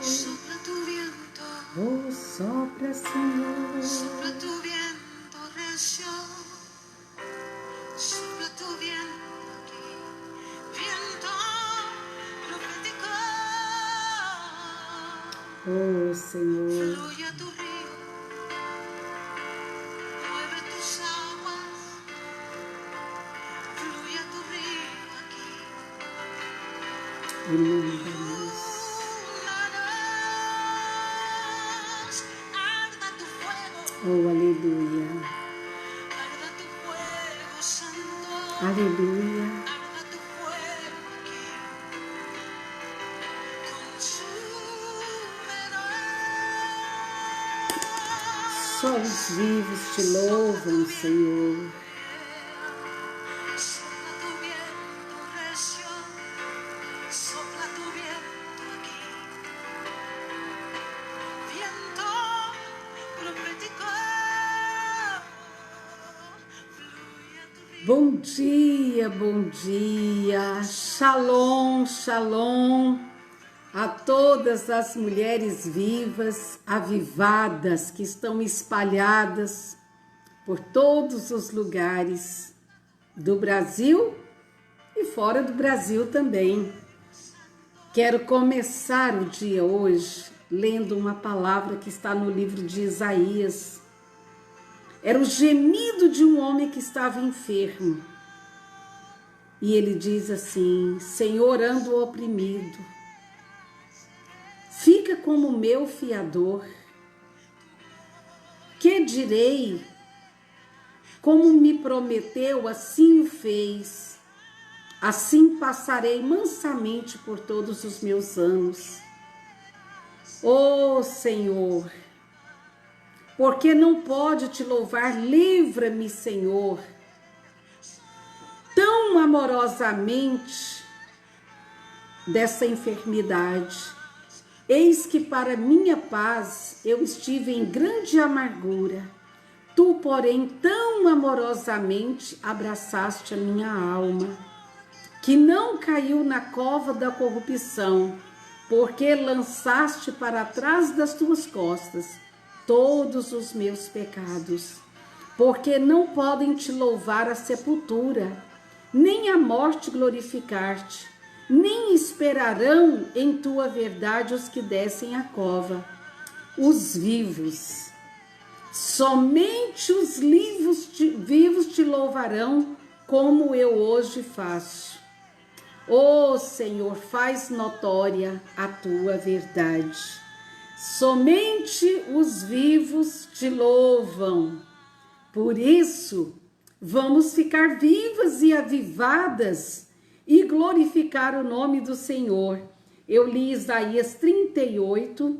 Sopla tu viento, Oh, sopra, Senhor. sopla tu viento recio, sopla tu viento aquí, viento profético, Oh, Senhor. fluye a tu río, mueve tus aguas, fluye a tu río aquí. Inunda-nos. Arda tu fuego, Oh, aleluia. arda tu fuego santo, Aleluia. arda tu fuego aquí. Consúmenos. Só os vivos te louvam, Senhor. Sopla tu viento recio, sopla tu viento aquí. Viento profético, fluye a tu río. Bom dia, bom dia. Shalom, shalom a todas as mulheres vivas, avivadas, que estão espalhadas por todos os lugares do Brasil e fora do Brasil também. Quero começar o dia hoje lendo uma palavra que está no livro de Isaías. Era o gemido de um homem que estava enfermo. E ele diz assim: Senhor, ando oprimido. Fica como meu fiador. Que direi? Como me prometeu, assim o fez. Assim passarei mansamente por todos os meus anos. Ó Senhor, porque não pode te louvar, livra-me, Senhor, tão amorosamente dessa enfermidade. Eis que para minha paz eu estive em grande amargura. Tu, porém, tão amorosamente abraçaste a minha alma, que não caiu na cova da corrupção, porque lançaste para trás das tuas costas todos os meus pecados. Porque não podem te louvar a sepultura, nem a morte glorificar-te, nem esperarão em tua verdade os que descem a cova, os vivos. Somente os vivos te louvarão, como eu hoje faço. Ó Senhor, faz notória a tua verdade. Somente os vivos te louvam. Por isso, vamos ficar vivas e avivadas e glorificar o nome do Senhor. Eu li Isaías 38,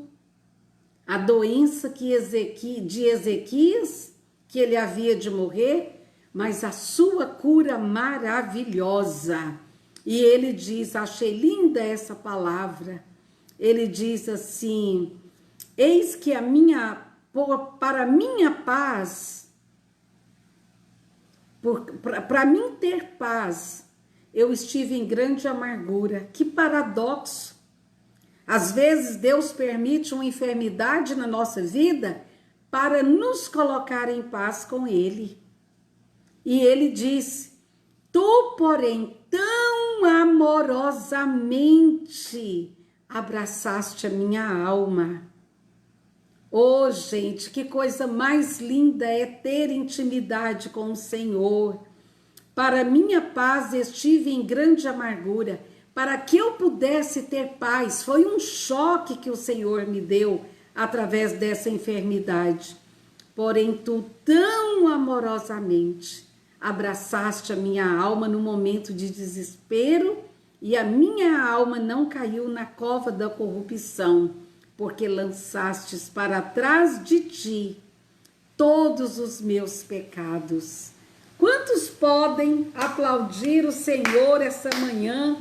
a doença de Ezequias, que ele havia de morrer, mas a sua cura maravilhosa. E ele diz, achei linda essa palavra, ele diz assim: eis que para minha paz, para mim ter paz, eu estive em grande amargura. Que paradoxo! Às vezes Deus permite uma enfermidade na nossa vida para nos colocar em paz com Ele. E Ele diz: tu, porém, tão amorosamente abraçaste a minha alma. Oh, gente, que coisa mais linda é ter intimidade com o Senhor. Para minha paz estive em grande amargura, para que eu pudesse ter paz. Foi um choque que o Senhor me deu através dessa enfermidade. Porém, tu tão amorosamente abraçaste a minha alma no momento de desespero, e a minha alma não caiu na cova da corrupção, porque lançastes para trás de ti todos os meus pecados. Quantos podem aplaudir o Senhor essa manhã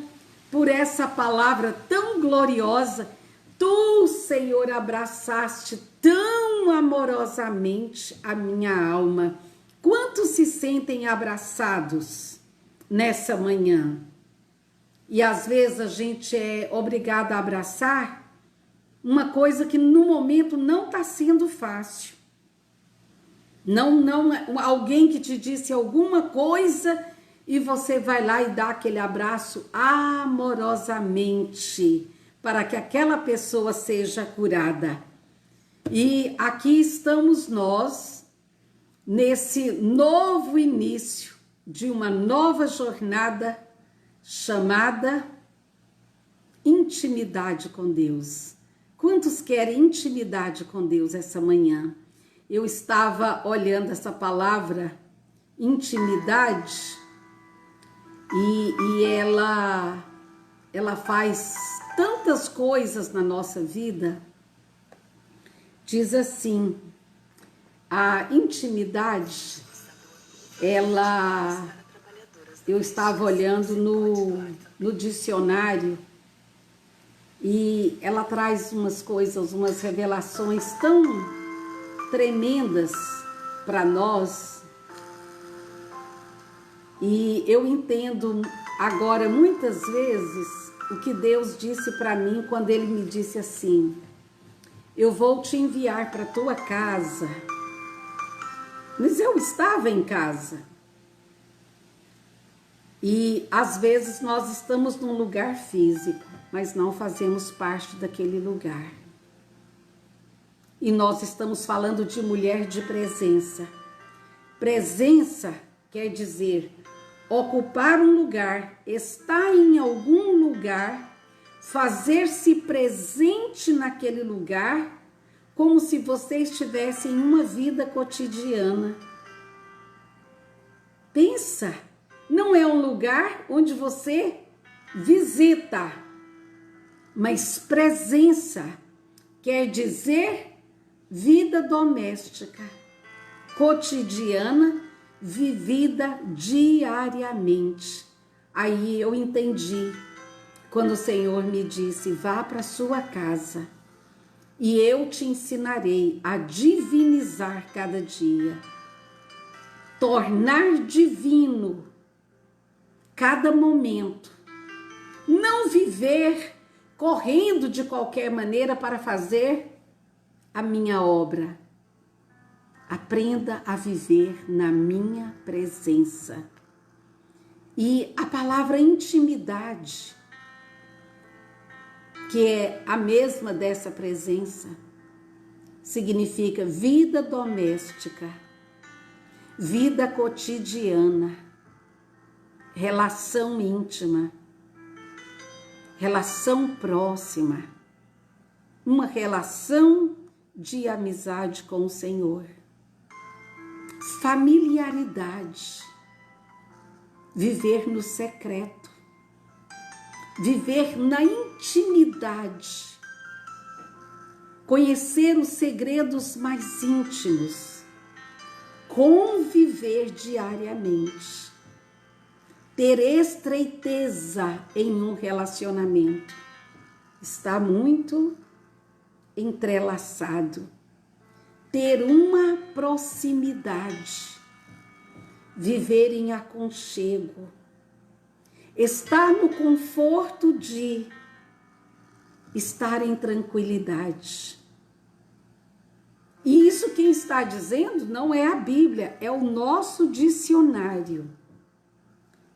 por essa palavra tão gloriosa? Tu, Senhor, abraçaste tão amorosamente a minha alma. Quantos Quantos se sentem abraçados nessa manhã? E às vezes a gente é obrigado a abraçar uma coisa que no momento não está sendo fácil. Não, alguém que te disse alguma coisa e você vai lá e dá aquele abraço amorosamente para que aquela pessoa seja curada. E aqui estamos nós, nesse novo início de uma nova jornada chamada intimidade com Deus. Quantos querem intimidade com Deus essa manhã? Eu estava olhando essa palavra, intimidade, e ela faz tantas coisas na nossa vida. Diz assim, a intimidade, eu estava olhando no dicionário e ela traz umas coisas, umas revelações tão tremendas para nós. E eu entendo agora muitas vezes o que Deus disse para mim quando Ele me disse assim: eu vou te enviar para tua casa. Mas eu estava em casa. E às vezes nós estamos num lugar físico, mas não fazemos parte daquele lugar. E nós estamos falando de mulher de presença. Presença quer dizer ocupar um lugar, estar em algum lugar, fazer-se presente naquele lugar, como se você estivesse em uma vida cotidiana. Pensa, não é um lugar onde você visita, mas presença quer dizer vida doméstica, cotidiana, vivida diariamente. Aí eu entendi quando o Senhor me disse: vá para sua casa e eu te ensinarei a divinizar cada dia, tornar divino cada momento, não viver correndo de qualquer maneira para fazer a minha obra. Aprenda a viver na minha presença. E a palavra intimidade, que é a mesma dessa presença, significa vida doméstica, vida cotidiana, relação íntima, relação próxima, uma relação de amizade com o Senhor, familiaridade, viver no secreto, viver na intimidade, conhecer os segredos mais íntimos, conviver diariamente, ter estreiteza em um relacionamento. Está muito entrelaçado. Ter uma proximidade, viver em aconchego, estar no conforto de estar em tranquilidade. E isso quem está dizendo não é a Bíblia, é o nosso dicionário,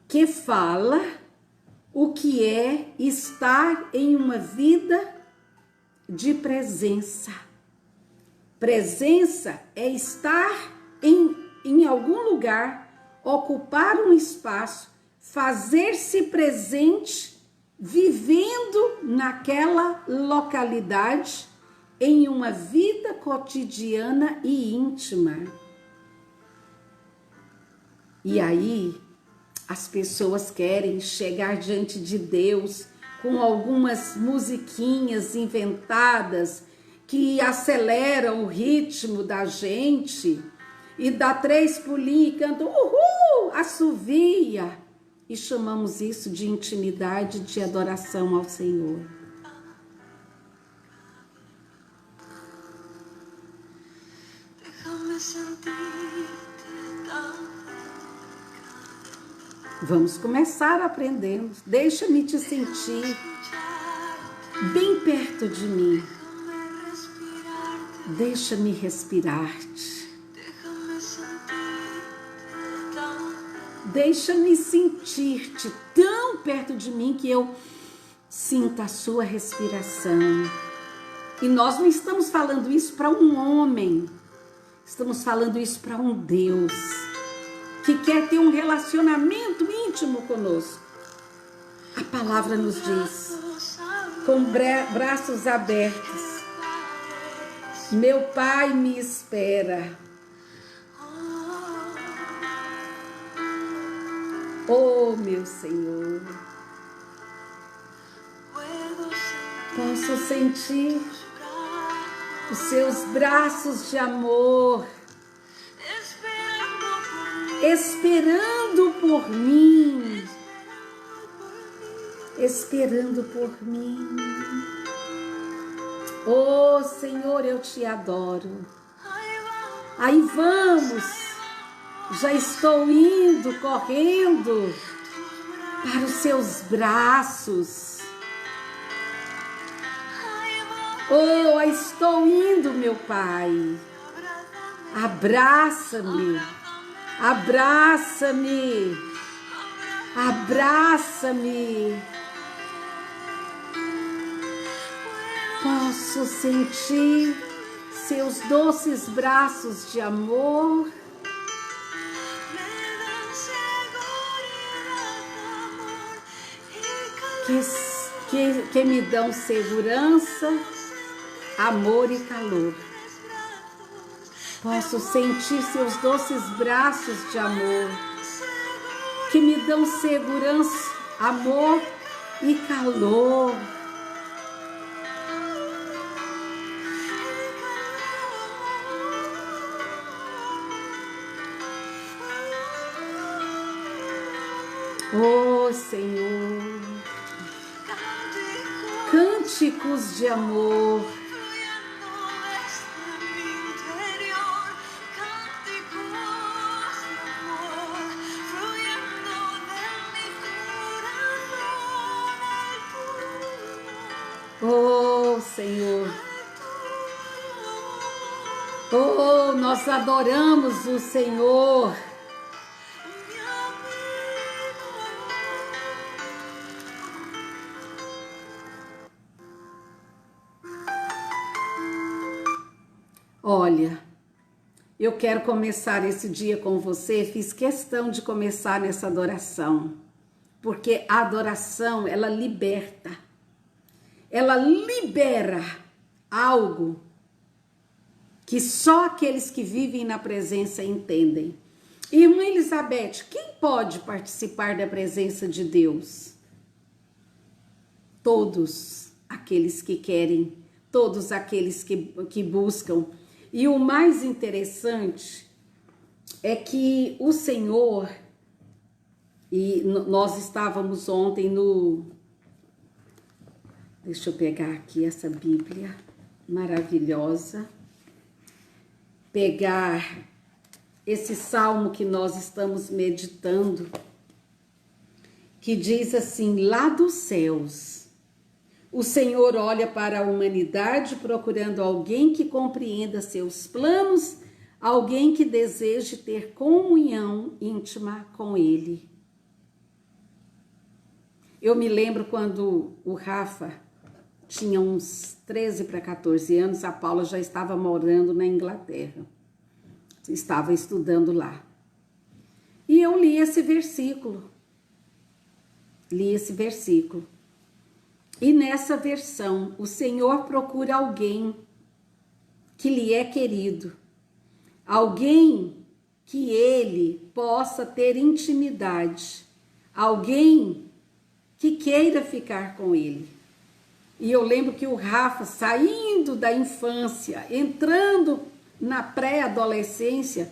que fala o que é estar em uma vida de presença. Presença é estar em algum lugar, ocupar um espaço, fazer-se presente, vivendo naquela localidade, em uma vida cotidiana e íntima. E aí, as pessoas querem chegar diante de Deus com algumas musiquinhas inventadas que aceleram o ritmo da gente e dá 3 pulinhos e canta uhul, assovia, e chamamos isso de intimidade, de adoração ao Senhor. Déjame sentirte tan Vamos começar aprendendo. Deixa-me te sentir bem perto de mim. Deixa-me respirar-te. Deixa-me sentir-te tão perto de mim que eu sinta a sua respiração. E nós não estamos falando isso para um homem. Estamos falando isso para um Deus que quer ter um relacionamento íntimo conosco. A palavra nos diz, com braços abertos, meu Pai me espera. Oh, meu Senhor, posso sentir os seus braços de amor esperando por mim, esperando por mim. Oh, Senhor, eu te adoro. Aí vamos, já estou indo, correndo para os seus braços. Oh, estou indo, meu Pai. Abraça-me, abraça-me, abraça-me. Posso sentir seus doces braços de amor. Que me dão segurança, amor e calor. Posso sentir seus doces braços de amor, que me dão segurança, amor e calor. Oh, Senhor, cânticos de amor. Oh, Senhor. Oh, nós adoramos o Senhor. Olha, eu quero começar esse dia com você, fiz questão de começar nessa adoração, porque a adoração, ela liberta, ela libera algo que só aqueles que vivem na presença entendem. Irmã Elizabeth, quem pode participar da presença de Deus? Todos aqueles que querem, todos aqueles que buscam. E o mais interessante é que o Senhor, e nós estávamos ontem no... Deixa eu pegar aqui essa Bíblia maravilhosa. Pegar esse salmo que nós estamos meditando, que diz assim, lá dos céus, o Senhor olha para a humanidade procurando alguém que compreenda seus planos, alguém que deseje ter comunhão íntima com Ele. Eu me lembro quando o Rafa tinha uns 13 para 14 anos, a Paula já estava morando na Inglaterra, estava estudando lá. E eu li esse versículo, E nessa versão, o Senhor procura alguém que lhe é querido, alguém que ele possa ter intimidade, alguém que queira ficar com ele. E eu lembro que o Rafa, saindo da infância, entrando na pré-adolescência,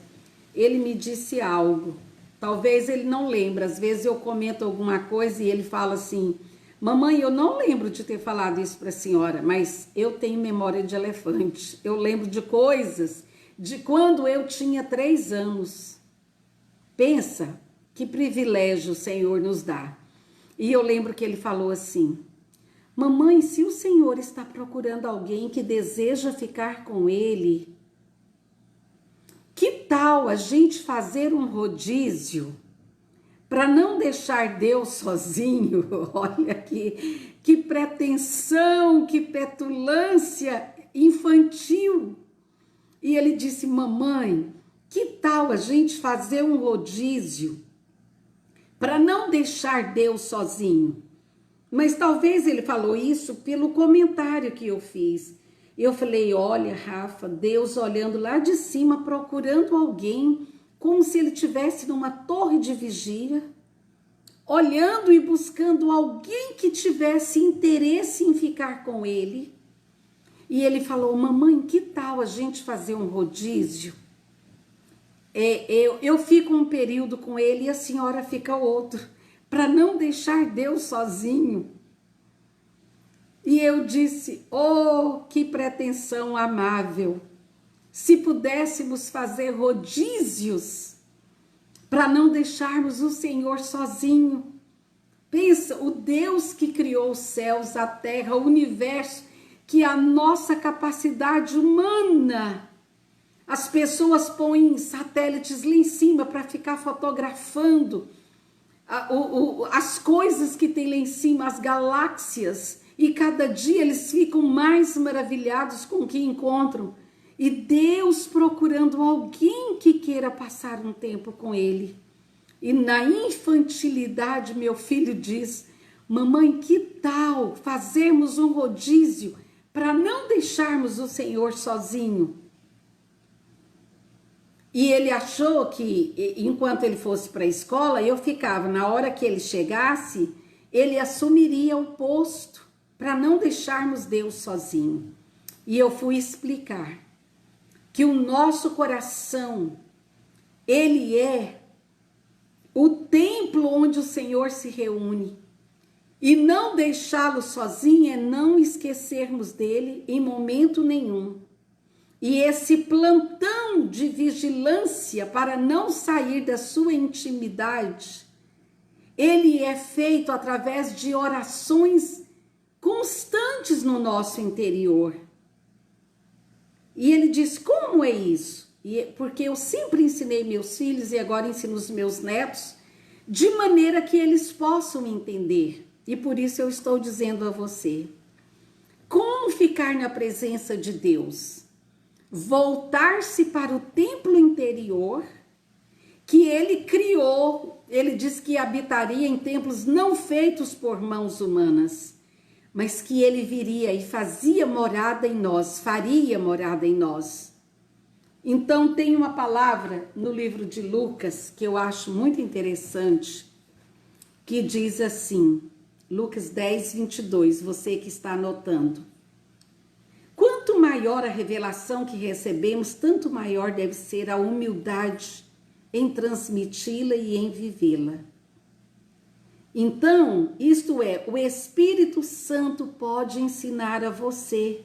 ele me disse algo. Talvez ele não lembre, às vezes eu comento alguma coisa e ele fala assim, mamãe, eu não lembro de ter falado isso para a senhora, mas eu tenho memória de elefante. Eu lembro de coisas de quando eu tinha 3 anos. Pensa, Que privilégio o Senhor nos dá. E eu lembro que ele falou assim: mamãe, se o Senhor está procurando alguém que deseja ficar com ele, que tal a gente fazer um rodízio para não deixar Deus sozinho? Olha que pretensão, que petulância infantil. E ele disse: mamãe, que tal a gente fazer um rodízio para não deixar Deus sozinho? Mas talvez ele falou isso pelo comentário que eu fiz. Eu falei: olha, Rafa, Deus olhando lá de cima, procurando alguém, como se ele estivesse numa torre de vigia, olhando e buscando alguém que tivesse interesse em ficar com ele. E ele falou: mamãe, que tal a gente fazer um rodízio? Eu fico um período com ele e a senhora fica outro, para não deixar Deus sozinho. E eu disse: oh, que pretensão amável, se pudéssemos fazer rodízios para não deixarmos o Senhor sozinho. Pensa, o Deus que criou os céus, a terra, o universo, que a nossa capacidade humana, as pessoas põem satélites lá em cima para ficar fotografando as coisas que tem lá em cima, as galáxias, e cada dia eles ficam mais maravilhados com o que encontram. E Deus procurando alguém que queira passar um tempo com ele. E na infantilidade, meu filho diz: mamãe, que tal fazermos um rodízio para não deixarmos o Senhor sozinho? E ele achou que, enquanto ele fosse para a escola, eu ficava, na hora que ele chegasse, ele assumiria o posto para não deixarmos Deus sozinho. E eu fui explicar que o nosso coração, ele é o templo onde o Senhor se reúne. E não deixá-lo sozinho é não esquecermos dele em momento nenhum. E esse plantão de vigilância para não sair da sua intimidade, ele é feito através de orações constantes no nosso interior. E ele diz: como é isso? Porque eu sempre ensinei meus filhos e agora ensino os meus netos, de maneira que eles possam entender. E por isso eu estou dizendo a você: como ficar na presença de Deus? Voltar-se para o templo interior que ele criou. Ele diz que habitaria em templos não feitos por mãos humanas, mas que ele viria e fazia morada em nós, faria morada em nós. Então tem uma palavra no livro de Lucas que eu acho muito interessante, que diz assim, Lucas 10, 22, você que está anotando: quanto maior a revelação que recebemos, tanto maior deve ser a humildade em transmiti-la e em vivê-la. Então, isto é, o Espírito Santo pode ensinar a você.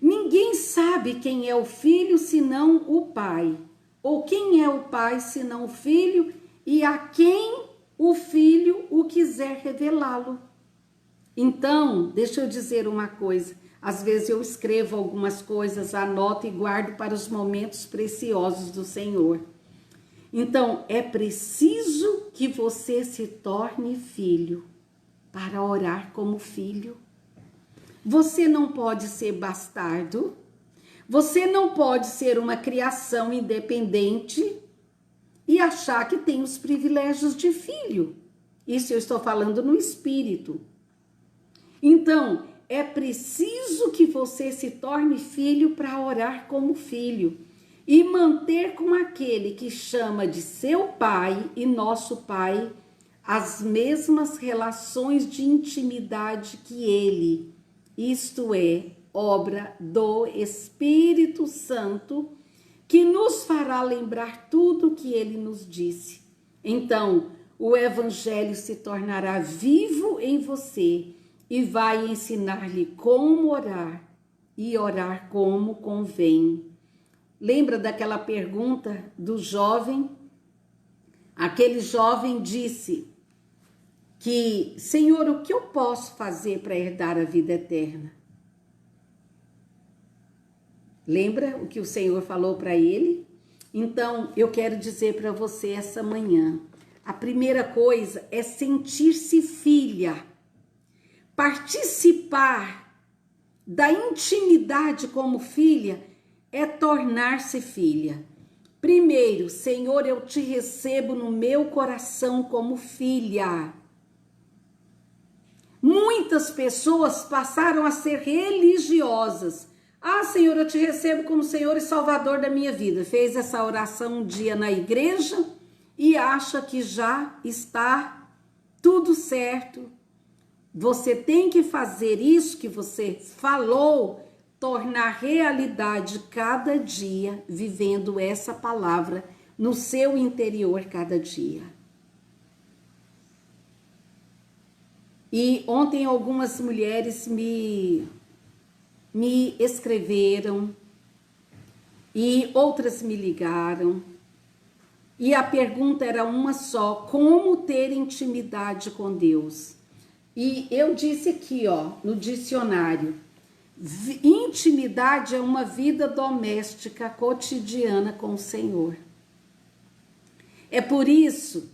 Ninguém sabe quem é o Filho senão o Pai, ou quem é o Pai senão o Filho, e a quem o Filho o quiser revelá-lo. Então, deixa eu dizer uma coisa. Às vezes eu escrevo algumas coisas, anoto e guardo para os momentos preciosos do Senhor. Então, é preciso que você se torne filho para orar como filho. Você não pode ser bastardo, você não pode ser uma criação independente e achar que tem os privilégios de filho. Isso eu estou falando no espírito. Então, é preciso que você se torne filho para orar como filho e manter com aquele que chama de seu pai e nosso pai as mesmas relações de intimidade que ele. Isto é, obra do Espírito Santo, que nos fará lembrar tudo o que ele nos disse. Então, o Evangelho se tornará vivo em você e vai ensinar-lhe como orar e orar como convém. Lembra daquela pergunta do jovem? Aquele jovem disse que, Senhor, o que eu posso fazer para herdar a vida eterna? Lembra o que o Senhor falou para ele? Então, eu quero dizer para você essa manhã, a primeira coisa é sentir-se filha, participar da intimidade como filha é tornar-se filha. Primeiro, Senhor, eu te recebo no meu coração como filha. Muitas pessoas passaram a ser religiosas. Ah, Senhor, eu te recebo como Senhor e Salvador da minha vida. Fez essa oração um dia na igreja e acha que já está tudo certo. Você tem que fazer isso que você falou, tornar realidade cada dia, vivendo essa palavra no seu interior cada dia. E ontem algumas mulheres me escreveram e outras me ligaram. E a pergunta era uma só: como ter intimidade com Deus? E eu disse aqui, ó, no dicionário, intimidade é uma vida doméstica cotidiana com o Senhor. É por isso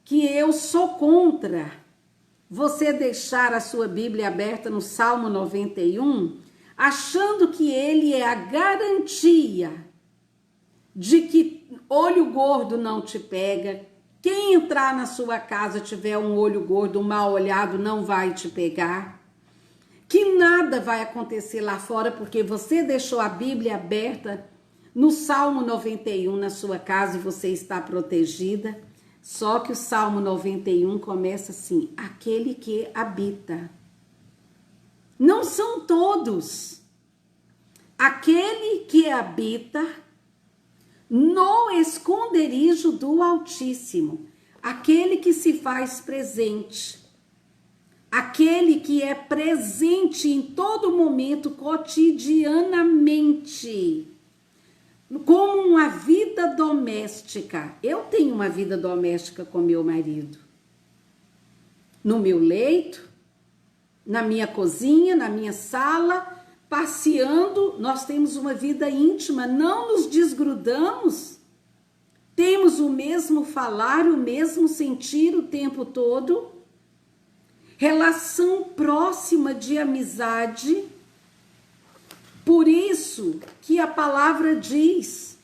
que eu sou contra você deixar a sua Bíblia aberta no Salmo 91, achando que ele é a garantia de que olho gordo não te pega. Quem entrar na sua casa tiver um olho gordo, um mal olhado, não vai te pegar. Que nada vai acontecer lá fora porque você deixou a Bíblia aberta no Salmo 91 na sua casa e você está protegida. Só que o Salmo 91 começa assim: aquele que habita. Não são todos. Aquele que habita no esconderijo do Altíssimo, aquele que se faz presente, aquele que é presente em todo momento, cotidianamente, como uma vida doméstica. Eu tenho uma vida doméstica com meu marido, no meu leito, na minha cozinha, na minha sala, passeando. Nós temos uma vida íntima, não nos desgrudamos, temos o mesmo falar, o mesmo sentir o tempo todo, relação próxima de amizade. Por isso que a palavra diz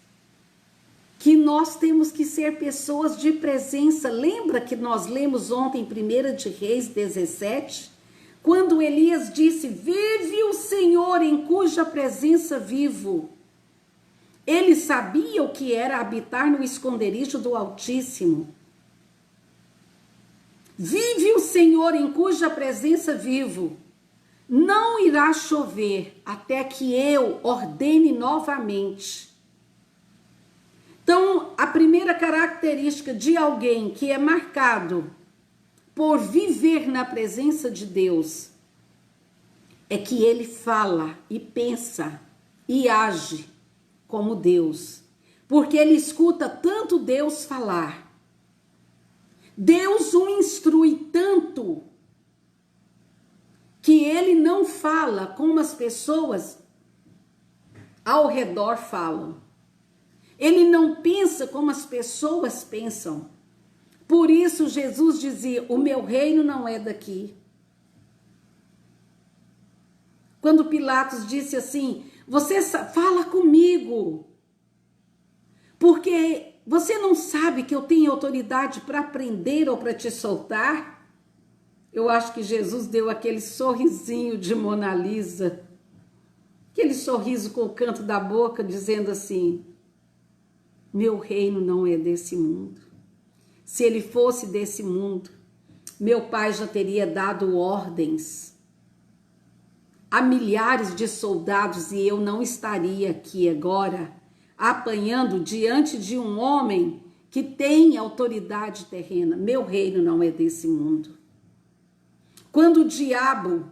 que nós temos que ser pessoas de presença. Lembra que nós lemos ontem 1 de Reis 17? Quando Elias disse: vive o Senhor em cuja presença vivo. Ele sabia o que era habitar no esconderijo do Altíssimo. Vive o Senhor em cuja presença vivo. Não irá chover até que eu ordene novamente. Então, a primeira característica de alguém que é marcado por viver na presença de Deus é que ele fala e pensa e age como Deus, porque ele escuta tanto Deus falar. Deus o instrui tanto que ele não fala como as pessoas ao redor falam. Ele não pensa como as pessoas pensam. Por isso Jesus dizia: o meu reino não é daqui. Quando Pilatos disse assim: você fala comigo, porque você não sabe que eu tenho autoridade para prender ou para te soltar? Eu acho que Jesus deu aquele sorrisinho de Mona Lisa, aquele sorriso com o canto da boca, dizendo assim: meu reino não é desse mundo. Se ele fosse desse mundo, meu pai já teria dado ordens a milhares de soldados e eu não estaria aqui agora apanhando diante de um homem que tem autoridade terrena. Meu reino não é desse mundo. Quando o diabo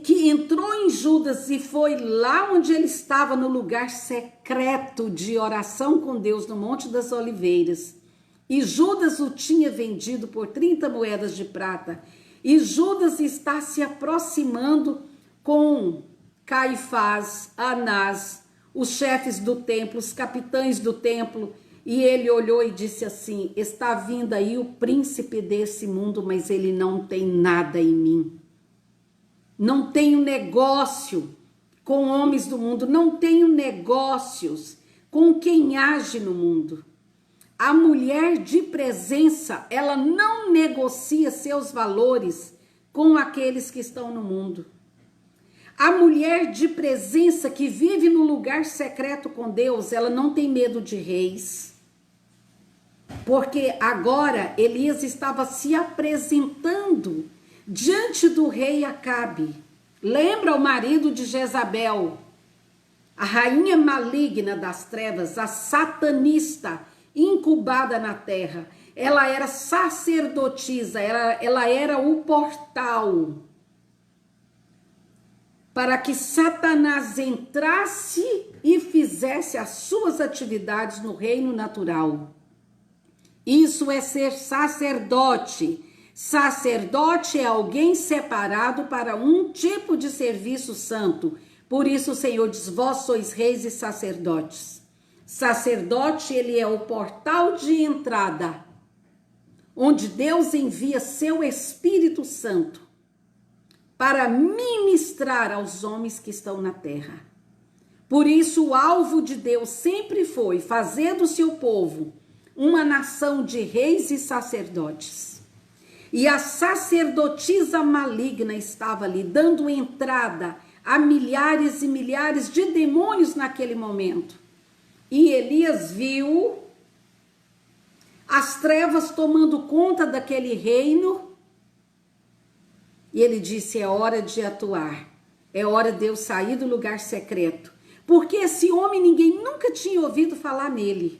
que entrou em Judas e foi lá onde ele estava no lugar secreto de oração com Deus no Monte das Oliveiras, e Judas o tinha vendido por 30 moedas de prata. E Judas está se aproximando com Caifás, Anás, os chefes do templo, os capitães do templo, e ele olhou e disse assim: está vindo aí o príncipe desse mundo, mas ele não tem nada em mim. Não tenho negócio com homens do mundo, não tenho negócios com quem age no mundo. A mulher de presença, ela não negocia seus valores com aqueles que estão no mundo. A mulher de presença que vive no lugar secreto com Deus, ela não tem medo de reis. Porque agora Elias estava se apresentando diante do rei Acabe. Lembra o marido de Jezabel, a rainha maligna das trevas, a satanista incubada na terra. Ela era sacerdotisa, ela era o portal para que Satanás entrasse e fizesse as suas atividades no reino natural. Isso é ser sacerdote. Sacerdote é alguém separado para um tipo de serviço santo. Por isso o Senhor diz: vós sois reis e sacerdotes. Sacerdote, ele é o portal de entrada, onde Deus envia seu Espírito Santo para ministrar aos homens que estão na terra. Por isso o alvo de Deus sempre foi fazer do seu povo uma nação de reis e sacerdotes. E a sacerdotisa maligna estava ali, dando entrada a milhares e milhares de demônios naquele momento. E Elias viu as trevas tomando conta daquele reino. E ele disse: é hora de atuar. É hora de eu sair do lugar secreto. Porque esse homem, ninguém nunca tinha ouvido falar nele.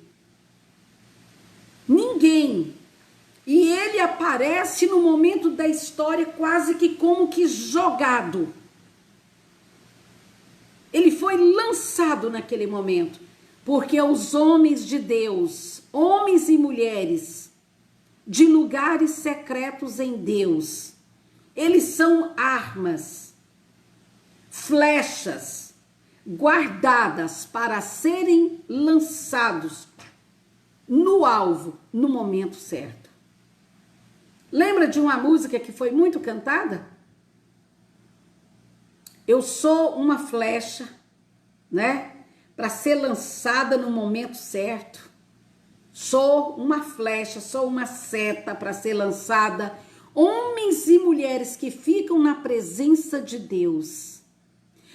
Ninguém. E ele aparece no momento da história quase que como que jogado. Ele foi lançado naquele momento. Porque os homens de Deus, homens e mulheres de lugares secretos em Deus, eles são armas, flechas guardadas para serem lançados no alvo no momento certo. Lembra de uma música que foi muito cantada? Eu sou uma flecha, né? Para ser lançada no momento certo. Sou uma flecha, sou uma seta para ser lançada. Homens e mulheres que ficam na presença de Deus.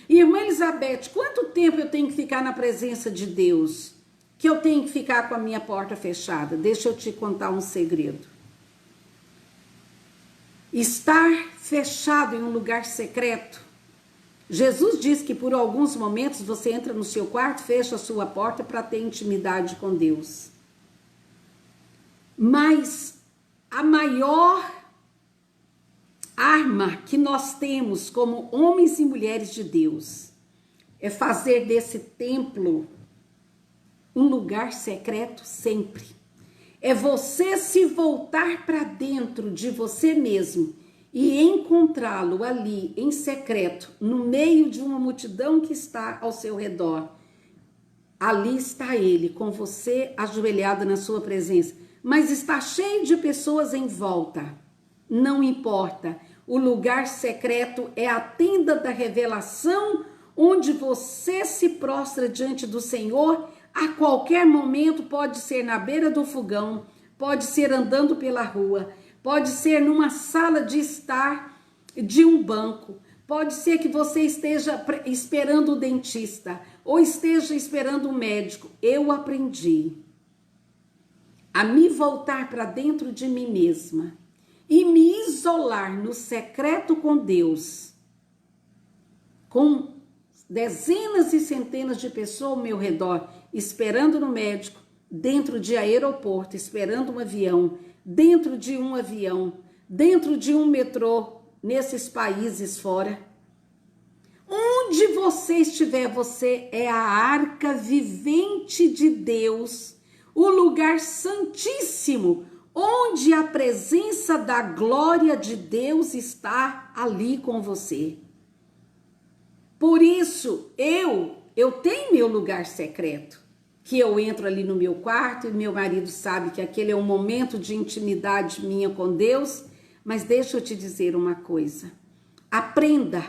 Irmã Elizabeth, quanto tempo eu tenho que ficar na presença de Deus? Que eu tenho que ficar com a minha porta fechada? Deixa eu te contar um segredo. Estar fechado em um lugar secreto. Jesus diz que por alguns momentos você entra no seu quarto, fecha a sua porta para ter intimidade com Deus. Mas a maior arma que nós temos como homens e mulheres de Deus é fazer desse templo um lugar secreto sempre. É você se voltar para dentro de você mesmo e encontrá-lo ali em secreto, no meio de uma multidão que está ao seu redor. Ali está ele, com você ajoelhado na sua presença, mas está cheio de pessoas em volta. Não importa, o lugar secreto é a tenda da revelação, onde você se prostra diante do Senhor. A qualquer momento, pode ser na beira do fogão, pode ser andando pela rua, pode ser numa sala de estar de um banco, pode ser que você esteja esperando o dentista ou esteja esperando o médico. Eu aprendi a me voltar para dentro de mim mesma e me isolar no secreto com Deus, com dezenas e centenas de pessoas ao meu redor, esperando no médico, dentro de aeroporto, esperando um avião, dentro de um avião, dentro de um metrô, nesses países fora. Onde você estiver, você é a arca vivente de Deus, o lugar santíssimo, onde a presença da glória de Deus está ali com você. Por isso, eu tenho meu lugar secreto, que eu entro ali no meu quarto e meu marido sabe que aquele é um momento de intimidade minha com Deus, mas deixa eu te dizer uma coisa, aprenda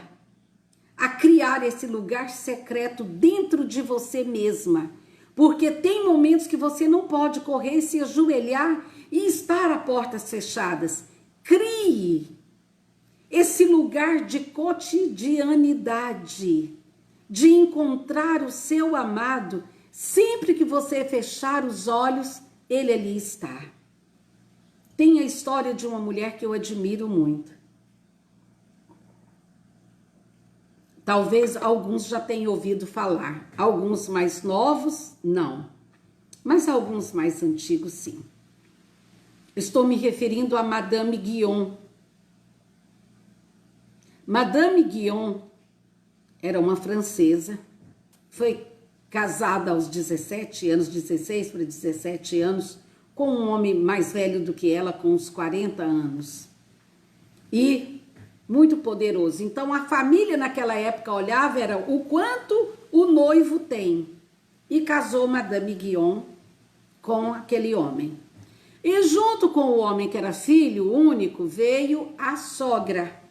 a criar esse lugar secreto dentro de você mesma, porque tem momentos que você não pode correr, se ajoelhar e estar a portas fechadas. Crie esse lugar de cotidianidade, de encontrar o seu amado. Sempre que você fechar os olhos, ele ali está. Tem a história de uma mulher que eu admiro muito. Talvez alguns já tenham ouvido falar. Alguns mais novos, não. Mas alguns mais antigos, sim. Estou me referindo a Madame Guyon. Madame Guyon era uma francesa, foi casada aos 17 anos, 16 para 17 anos, com um homem mais velho do que ela, com uns 40 anos. E muito poderoso. Então a família naquela época olhava era o quanto o noivo tem. E casou Madame Guyon com aquele homem. E junto com o homem que era filho único, veio a sogra.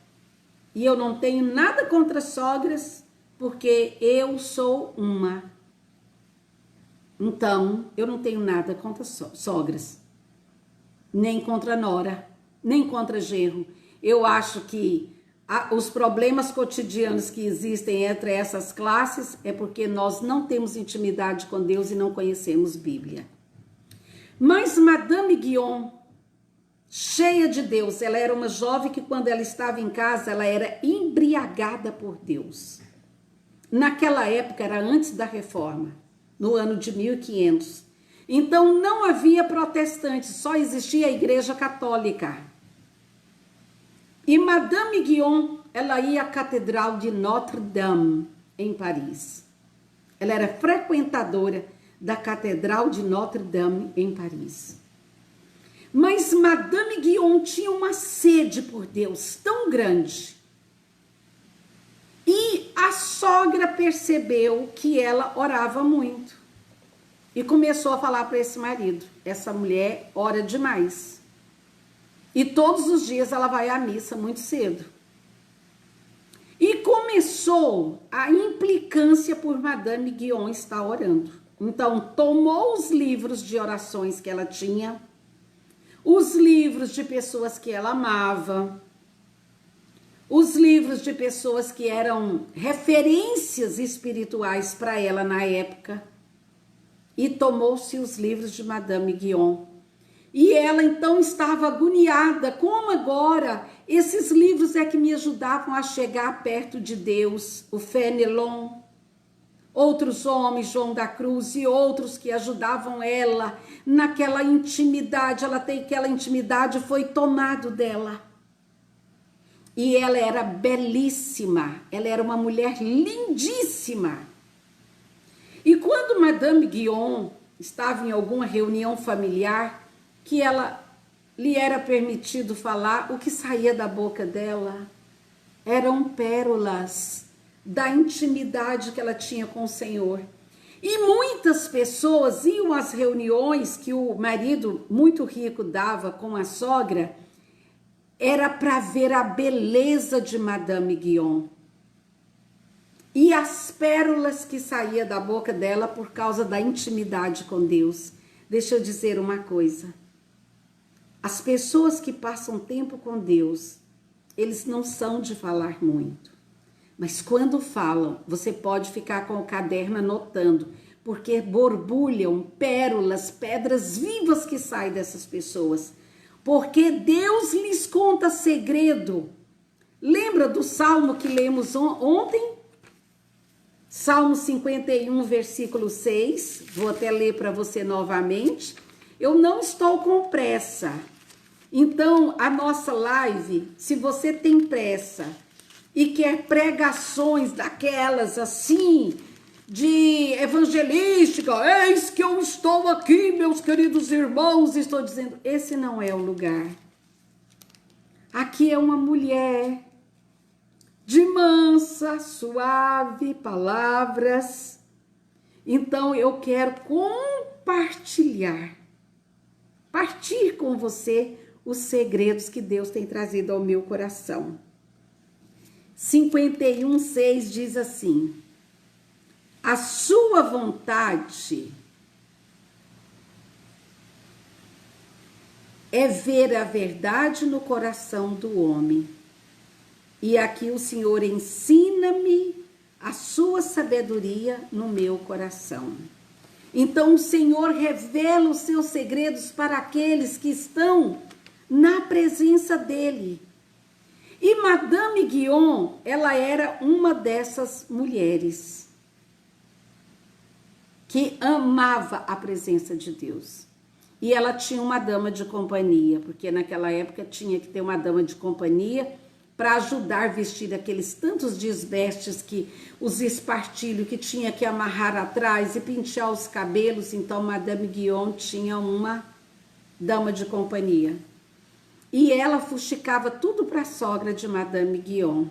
E eu não tenho nada contra sogras, porque eu sou uma. Então, eu não tenho nada contra sogras. Nem contra nora, nem contra genro. Eu acho que os problemas cotidianos que existem entre essas classes é porque nós não temos intimidade com Deus e não conhecemos Bíblia. Mas Madame Guyon, cheia de Deus, ela era uma jovem que quando ela estava em casa, ela era embriagada por Deus. Naquela época, era antes da reforma, no ano de 1500. Então não havia protestantes, só existia a igreja católica. E Madame Guyon, ela ia à Catedral de Notre-Dame, em Paris. Ela era frequentadora da Catedral de Notre-Dame, em Paris. Mas Madame Guyon tinha uma sede por Deus tão grande. E a sogra percebeu que ela orava muito. E começou a falar para esse marido, essa mulher ora demais. E todos os dias ela vai à missa muito cedo. E começou a implicância por Madame Guyon estar orando. Então tomou os livros de orações que ela tinha, os livros de pessoas que ela amava, os livros de pessoas que eram referências espirituais para ela na época, e tomou-se os livros de Madame Guyon. E ela então estava agoniada, como agora esses livros é que me ajudavam a chegar perto de Deus, o Fenelon, outros homens, João da Cruz e outros que ajudavam ela naquela intimidade, ela tem aquela intimidade, foi tomado dela. E ela era belíssima, ela era uma mulher lindíssima. E quando Madame Guyon estava em alguma reunião familiar, que lhe era permitido falar, o que saía da boca dela eram pérolas da intimidade que ela tinha com o Senhor. E muitas pessoas iam às reuniões que o marido muito rico dava com a sogra, era para ver a beleza de Madame Guyon. E as pérolas que saía da boca dela por causa da intimidade com Deus. Deixa eu dizer uma coisa. As pessoas que passam tempo com Deus, eles não são de falar muito. Mas quando falam, você pode ficar com o caderno anotando, porque borbulham pérolas, pedras vivas que saem dessas pessoas. Porque Deus lhes conta segredo. Lembra do salmo que lemos ontem? Salmo 51, versículo 6. Vou até ler para você novamente. Eu não estou com pressa. Então, a nossa live, se você tem pressa e quer pregações daquelas assim, de evangelística. Eis que eu estou aqui, meus queridos irmãos, estou dizendo, esse não é o lugar. Aqui é uma mulher de mansa, suave palavras. Então eu quero partir com você os segredos que Deus tem trazido ao meu coração. 51:6 diz assim: a sua vontade é ver a verdade no coração do homem. E aqui o Senhor ensina-me a sua sabedoria no meu coração. Então o Senhor revela os seus segredos para aqueles que estão na presença dele. E Madame Guyon, ela era uma dessas mulheres que amava a presença de Deus. E ela tinha uma dama de companhia, porque naquela época tinha que ter uma dama de companhia para ajudar a vestir aqueles tantos desvestes, que os espartilhos que tinha que amarrar atrás e pentear os cabelos. Então Madame Guyon tinha uma dama de companhia. E ela fuxicava tudo para a sogra de Madame Guyon.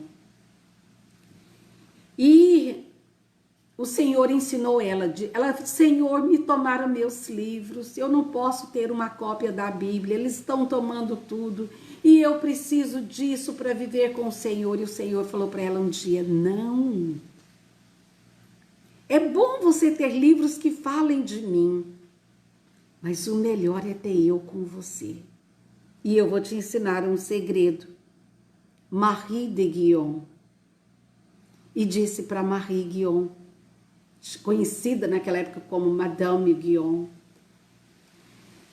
E o Senhor ensinou ela, Senhor, me tomaram meus livros, eu não posso ter uma cópia da Bíblia, eles estão tomando tudo, e eu preciso disso para viver com o Senhor. E o Senhor falou para ela um dia, não, é bom você ter livros que falem de mim, mas o melhor é ter eu com você. E eu vou te ensinar um segredo. Marie de Guyon. E disse para Marie Guyon, conhecida naquela época como Madame Guyon.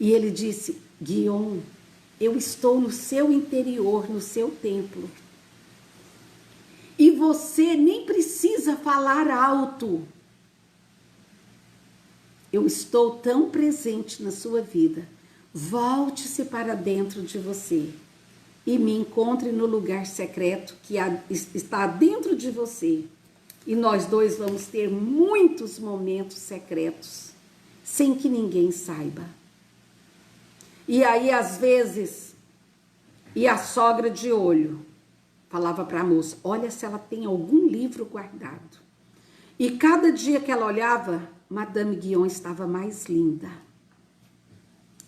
E ele disse, Guyon, eu estou no seu interior, no seu templo. E você nem precisa falar alto. Eu estou tão presente na sua vida. Volte-se para dentro de você e me encontre no lugar secreto que está dentro de você. E nós dois vamos ter muitos momentos secretos, sem que ninguém saiba. E aí, às vezes, e a sogra de olho falava para a moça, olha se ela tem algum livro guardado. E cada dia que ela olhava, Madame Guyon estava mais linda.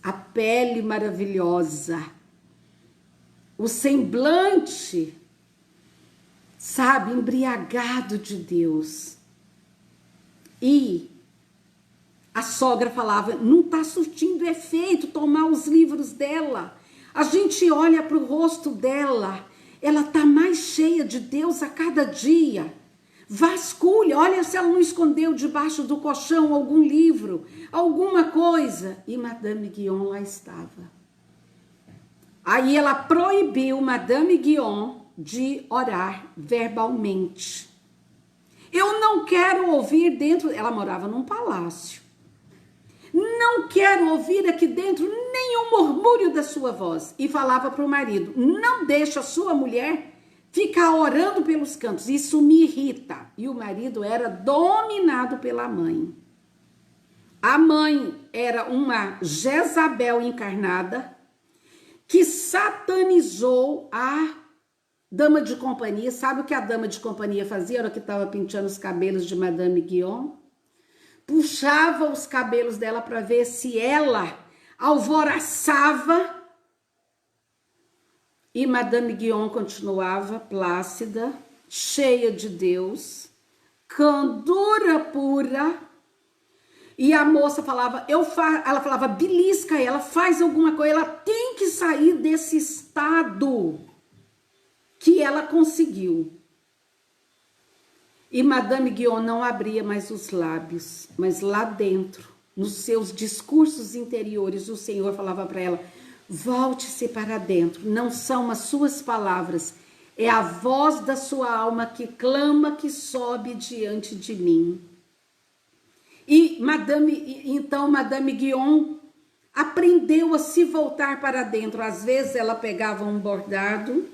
A pele maravilhosa, o semblante, sabe, embriagado de Deus. E a sogra falava, não está surtindo efeito tomar os livros dela. A gente olha para o rosto dela, ela está mais cheia de Deus a cada dia. Vasculha, olha se ela não escondeu debaixo do colchão algum livro, alguma coisa. E Madame Guyon lá estava. Aí ela proibiu Madame Guyon de orar verbalmente. Eu não quero ouvir dentro... Ela morava num palácio. Não quero ouvir aqui dentro nenhum murmúrio da sua voz. E falava para o marido, não deixa a sua mulher ficar orando pelos cantos, isso me irrita. E o marido era dominado pela mãe. A mãe era uma Jezabel encarnada que satanizou a dama de companhia. Sabe o que a dama de companhia fazia? Era que estava penteando os cabelos de Madame Guyon. Puxava os cabelos dela para ver se ela alvoroçava. E Madame Guyon continuava plácida, cheia de Deus, candura pura. E a moça falava, ela falava, belisca ela, faz alguma coisa, ela tem que sair desse estado que ela conseguiu. E Madame Guyon não abria mais os lábios, mas lá dentro, nos seus discursos interiores, o Senhor falava para ela, volte-se para dentro, não são as suas palavras, é a voz da sua alma que clama, que sobe diante de mim. E então Madame Guyon aprendeu a se voltar para dentro. Às vezes ela pegava um bordado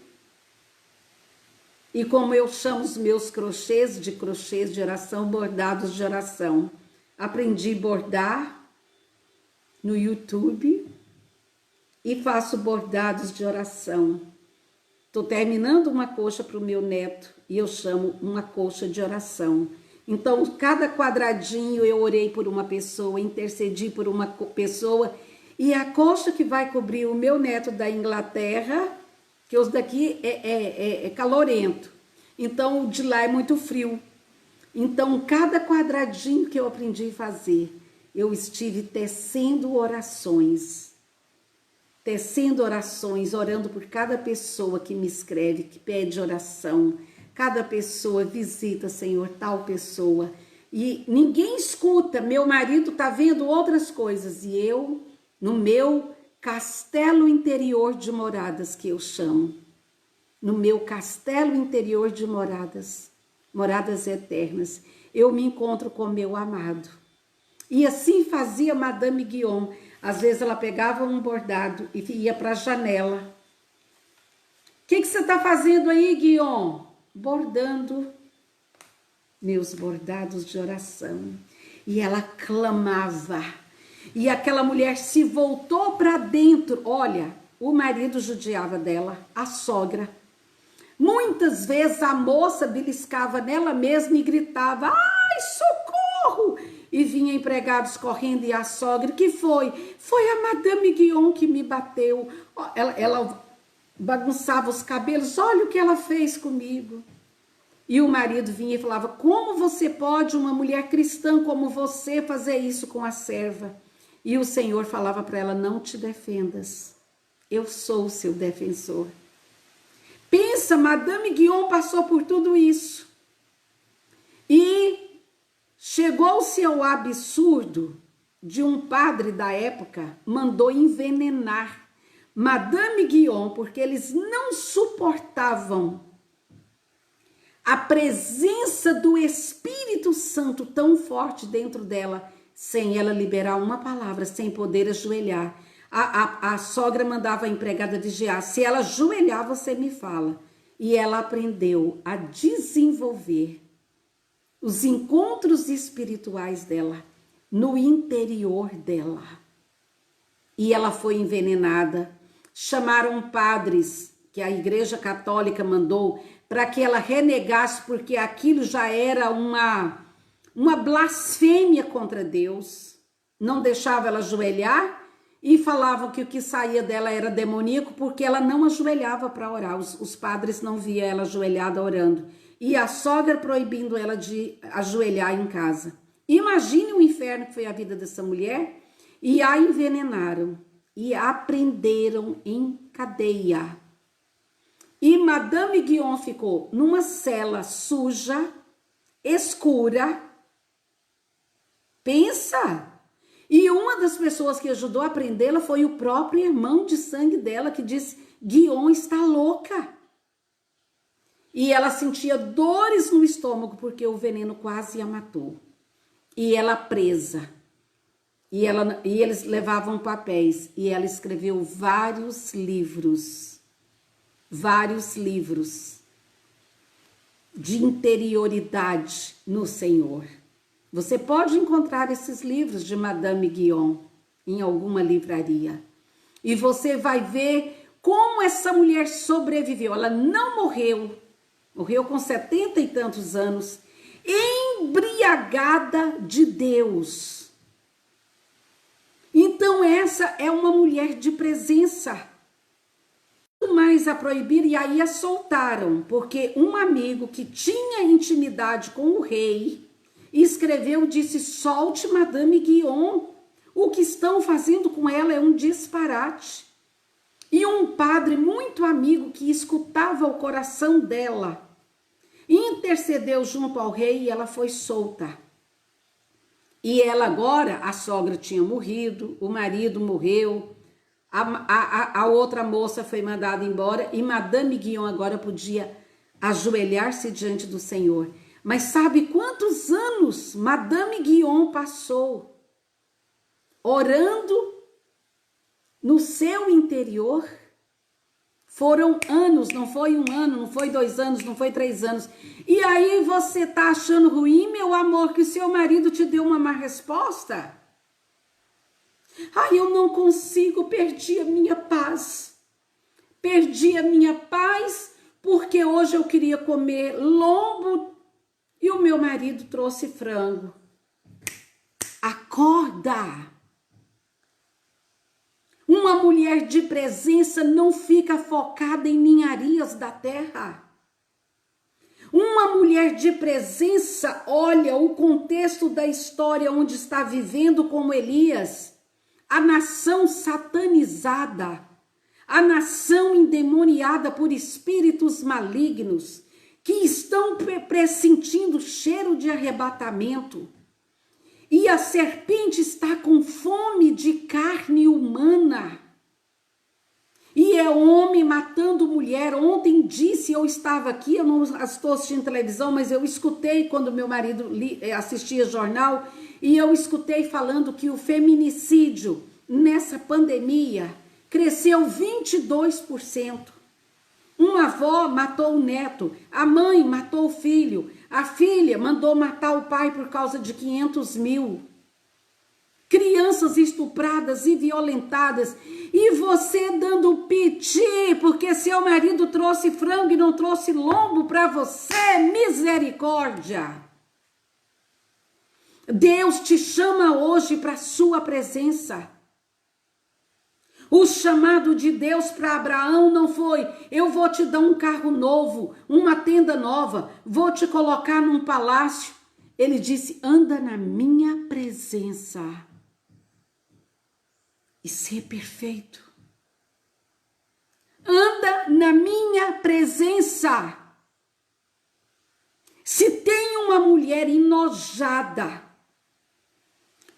E como eu chamo os meus crochês de oração, bordados de oração. Aprendi a bordar no YouTube e faço bordados de oração. Estou terminando uma coxa para o meu neto e eu chamo uma coxa de oração. Então, cada quadradinho eu orei por uma pessoa, intercedi por uma pessoa, e a coxa que vai cobrir o meu neto da Inglaterra, que os daqui é calorento, então o de lá é muito frio. Então, cada quadradinho que eu aprendi a fazer, eu estive tecendo orações, orando por cada pessoa que me escreve, que pede oração. Cada pessoa visita, Senhor, tal pessoa. E ninguém escuta, meu marido está vendo outras coisas. E eu, no meu castelo interior de moradas, que eu chamo. No meu castelo interior de moradas, moradas eternas, eu me encontro com meu amado. E assim fazia Madame Guyon. Às vezes ela pegava um bordado e ia para a janela. O que você está fazendo aí, Guyon? Bordando meus bordados de oração. E ela clamava. E aquela mulher se voltou para dentro. Olha, o marido judiava dela, a sogra. Muitas vezes a moça beliscava nela mesma e gritava: ai, socorro! E vinha empregados correndo e a sogra, que foi? Foi a Madame Guyon que me bateu. Ela bagunçava os cabelos, olha o que ela fez comigo. E o marido vinha e falava: como você pode, uma mulher cristã como você, fazer isso com a serva? E o Senhor falava para ela: não te defendas, eu sou o seu defensor. Pensa, Madame Guyon passou por tudo isso. E chegou-se ao absurdo de um padre da época mandou envenenar Madame Guyon, porque eles não suportavam a presença do Espírito Santo tão forte dentro dela, sem ela liberar uma palavra, sem poder ajoelhar. A sogra mandava a empregada vigiar: se ela ajoelhar, você me fala. E ela aprendeu a desenvolver os encontros espirituais dela no interior dela. E ela foi envenenada. Chamaram padres que a Igreja Católica mandou para que ela renegasse, porque aquilo já era uma blasfêmia contra Deus. Não deixava ela ajoelhar e falavam que o que saía dela era demoníaco, porque ela não ajoelhava para orar. Os padres não viam ela ajoelhada orando. E a sogra proibindo ela de ajoelhar em casa. Imagine o inferno que foi a vida dessa mulher. E a envenenaram. E a prenderam em cadeia. E Madame Guyon ficou numa cela suja, escura. Pensa! E uma das pessoas que ajudou a prendê-la foi o próprio irmão de sangue dela, que disse: Guyon está louca. E ela sentia dores no estômago, porque o veneno quase a matou. E ela presa. E eles levavam papéis. E ela escreveu vários livros. Vários livros de interioridade no Senhor. Você pode encontrar esses livros de Madame Guyon em alguma livraria. E você vai ver como essa mulher sobreviveu. Ela não morreu. Morreu com 70 e tantos anos. Embriagada de Deus. Então essa é uma mulher de presença. Mais a proibir, e aí a soltaram. Porque um amigo que tinha intimidade com o rei escreveu, disse: solte Madame Guyon, o que estão fazendo com ela é um disparate. E um padre muito amigo que escutava o coração dela intercedeu junto ao rei e ela foi solta. E ela agora, a sogra tinha morrido, o marido morreu, a outra moça foi mandada embora e Madame Guyon agora podia ajoelhar-se diante do Senhor. Mas sabe quantos anos Madame Guyon passou orando no seu interior? Foram anos, não foi 1 ano, não foi 2 anos, não foi 3 anos. E aí você tá achando ruim, meu amor, que seu marido te deu uma má resposta? Ai, eu não consigo, perdi a minha paz. Perdi a minha paz porque hoje eu queria comer lombo e o meu marido trouxe frango. Acorda! Uma mulher de presença não fica focada em ninharias da terra. Uma mulher de presença olha o contexto da história onde está vivendo, como Elias, a nação satanizada, a nação endemoniada por espíritos malignos, que estão pressentindo cheiro de arrebatamento. E a serpente está com fome de carne humana. E é homem matando mulher. Ontem disse, eu estava aqui, eu não estou assistindo televisão, mas eu escutei quando meu marido assistia jornal, e eu escutei falando que o feminicídio nessa pandemia cresceu 22%. Uma avó matou o neto, a mãe matou o filho, a filha mandou matar o pai por causa de 500 mil. Crianças estupradas e violentadas, e você dando piti porque seu marido trouxe frango e não trouxe lombo para você. Misericórdia! Deus te chama hoje para sua presença. O chamado de Deus para Abraão não foi: eu vou te dar um carro novo, uma tenda nova, vou te colocar num palácio. Ele disse: anda na minha presença e ser perfeito. Anda na minha presença. Se tem uma mulher enojada,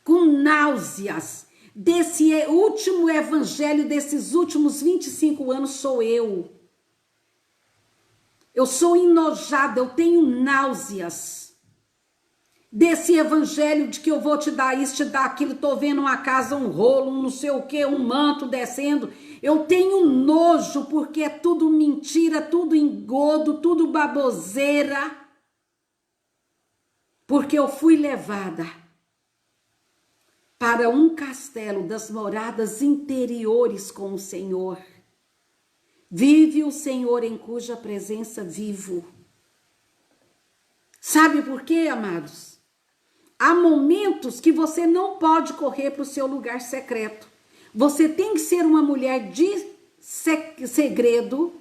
com náuseas, desse último evangelho, desses últimos 25 anos, sou eu. Eu sou enojada, eu tenho náuseas desse evangelho de que eu vou te dar isso, te dar aquilo. Tô vendo uma casa, um rolo, um não sei o que, um manto descendo. Eu tenho nojo porque é tudo mentira, tudo engodo, tudo baboseira. Porque eu fui levada para um castelo das moradas interiores com o Senhor. Vive o Senhor em cuja presença vivo. Sabe por quê, amados? Há momentos que você não pode correr para o seu lugar secreto. Você tem que ser uma mulher de segredo,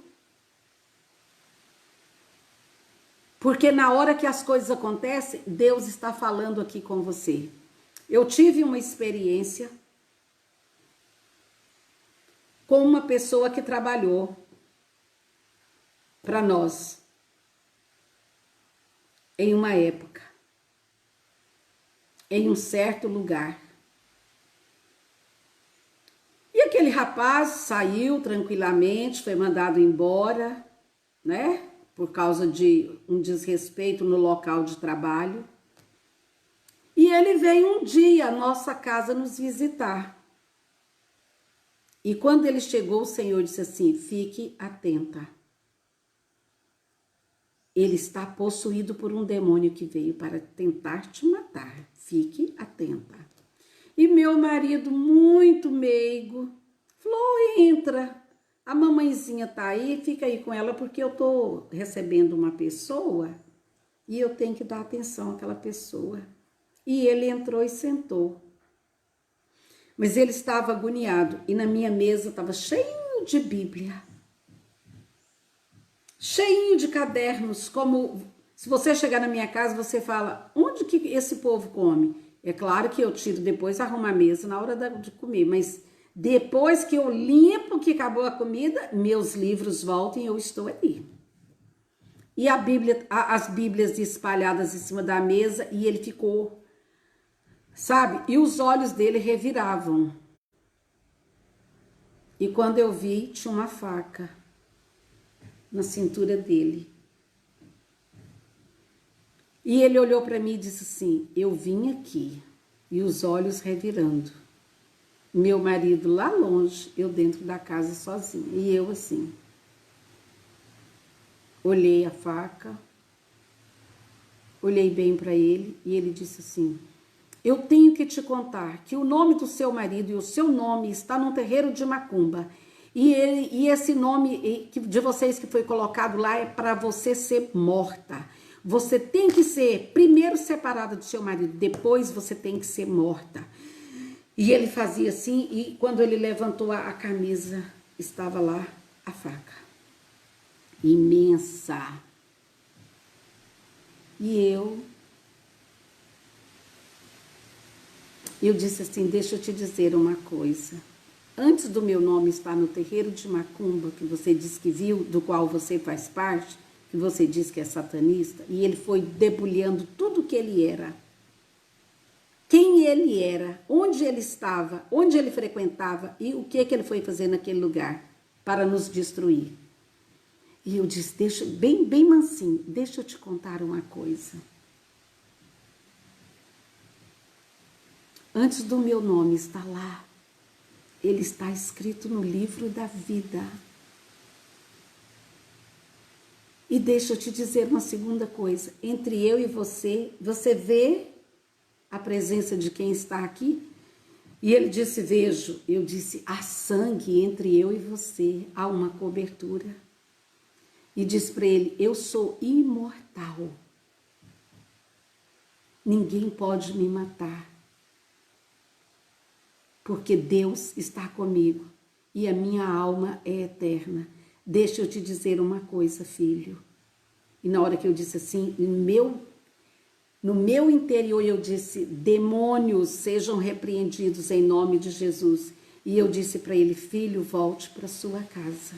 porque na hora que as coisas acontecem, Deus está falando aqui com você. Eu tive uma experiência com uma pessoa que trabalhou para nós em uma época, em um certo lugar. E aquele rapaz saiu tranquilamente, foi mandado embora, né? Por causa de um desrespeito no local de trabalho. E ele veio um dia à nossa casa nos visitar. E quando ele chegou, o Senhor disse assim: fique atenta. Ele está possuído por um demônio que veio para tentar te matar. Fique atenta. E meu marido, muito meigo, falou: entra. A mamãezinha tá aí, fica aí com ela, porque eu tô recebendo uma pessoa e eu tenho que dar atenção àquela pessoa. E ele entrou e sentou. Mas ele estava agoniado e na minha mesa estava cheio de Bíblia. Cheinho de cadernos, como se você chegar na minha casa, você fala: onde que esse povo come? É claro que eu tiro depois, arrumo a mesa na hora de comer, mas depois que eu limpo, que acabou a comida, meus livros voltam e eu estou ali. E a Bíblia, as Bíblias espalhadas em cima da mesa, e ele ficou, sabe? E os olhos dele reviravam. E quando eu vi, tinha uma faca na cintura dele. E ele olhou para mim e disse assim: eu vim aqui, e os olhos revirando. Meu marido lá longe, eu dentro da casa sozinha, e eu assim. olhei a faca, olhei bem para ele e ele disse assim: eu tenho que te contar que o nome do seu marido e o seu nome está no terreiro de macumba. E esse nome de vocês que foi colocado lá é para você ser morta. Você tem que ser primeiro separada do seu marido, depois você tem que ser morta. E ele fazia assim, e quando ele levantou a camisa, estava lá a faca. Imensa. E eu disse assim: deixa eu te dizer uma coisa. Antes do meu nome estar no terreiro de macumba, que você disse que viu, do qual você faz parte, que você diz que é satanista, e ele foi debulhando tudo que ele era. Quem ele era, onde ele estava, onde ele frequentava e o que ele foi fazer naquele lugar para nos destruir. E eu disse, deixa, bem mansinho, deixa eu te contar uma coisa. Antes do meu nome estar lá, ele está escrito no livro da vida. E deixa eu te dizer uma segunda coisa. Entre eu e você, você vê a presença de quem está aqui? E ele disse, vejo. Eu disse, há sangue entre eu e você, há uma cobertura. E disse para ele, eu sou imortal. Ninguém pode me matar. Porque Deus está comigo e a minha alma é eterna. Deixa eu te dizer uma coisa, filho. E na hora que eu disse assim, no meu interior eu disse, demônios sejam repreendidos em nome de Jesus. E eu disse para ele, filho, volte para sua casa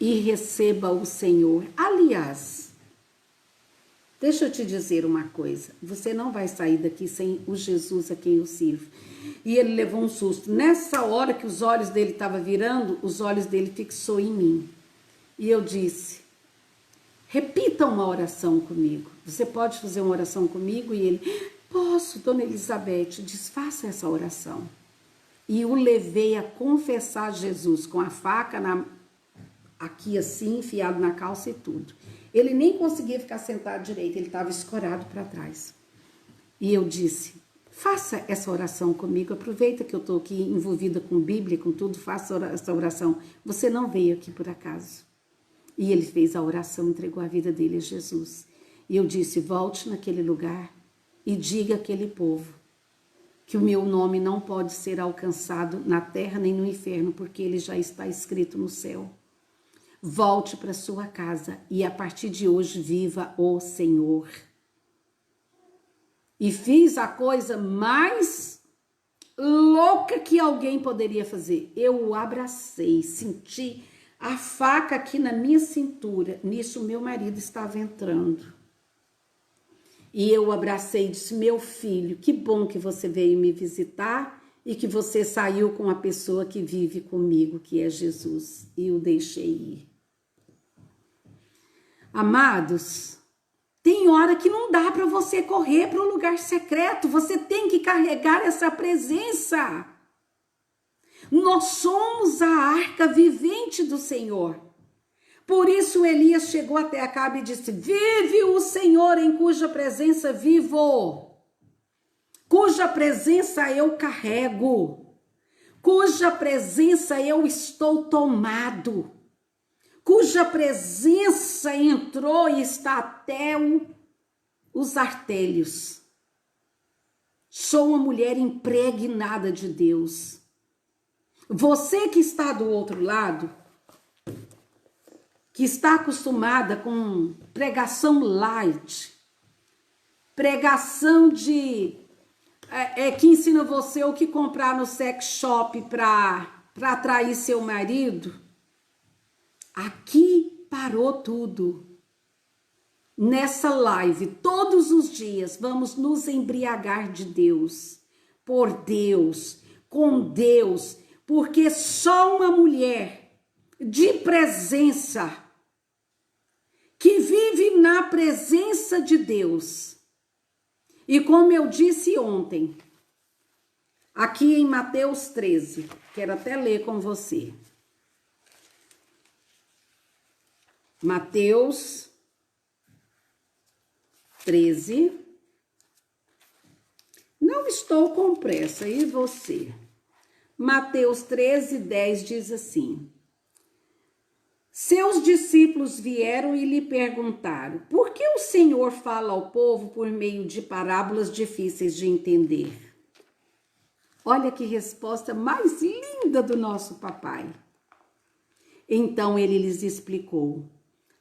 e receba o Senhor. Aliás, deixa eu te dizer uma coisa, você não vai sair daqui sem o Jesus a quem eu sirvo. E ele levou um susto. Nessa hora que os olhos dele estavam virando, os olhos dele fixou em mim. E eu disse, repita uma oração comigo. Você pode fazer uma oração comigo? E ele, posso, dona Elizabeth. Diz, faça essa oração. E o levei a confessar Jesus com a faca aqui assim, enfiado na calça e tudo. Ele nem conseguia ficar sentado direito, ele estava escorado para trás. E eu disse, faça essa oração comigo, aproveita que eu estou aqui envolvida com Bíblia, com tudo, faça essa oração. Você não veio aqui por acaso. E ele fez a oração, entregou a vida dele a Jesus. E eu disse, volte naquele lugar e diga àquele povo que o meu nome não pode ser alcançado na terra nem no inferno, porque ele já está escrito no céu. Volte para sua casa e a partir de hoje viva o Senhor. E fiz a coisa mais louca que alguém poderia fazer. Eu o abracei, senti a faca aqui na minha cintura. Nisso meu marido estava entrando. E eu o abracei e disse, meu filho, que bom que você veio me visitar e que você saiu com a pessoa que vive comigo, que é Jesus. E o deixei ir. Amados, tem hora que não dá para você correr para o lugar secreto, você tem que carregar essa presença. Nós somos a arca vivente do Senhor. Por isso Elias chegou até Acabe e disse, vive o Senhor em cuja presença vivo, cuja presença eu carrego, cuja presença eu estou tomado, cuja presença entrou e está até os artérios. Sou uma mulher impregnada de Deus. Você que está do outro lado, que está acostumada com pregação light, pregação que ensina você o que comprar no sex shop para atrair seu marido, aqui parou tudo. Nessa live, todos os dias, vamos nos embriagar de Deus, por Deus, com Deus, porque só uma mulher de presença, que vive na presença de Deus. E como eu disse ontem, aqui em Mateus 13, quero até ler com você. Mateus 13. Não estou com pressa, e você? Mateus 13, 10 diz assim: seus discípulos vieram e lhe perguntaram: por que o Senhor fala ao povo por meio de parábolas difíceis de entender? Olha que resposta mais linda do nosso papai. Então ele lhes explicou: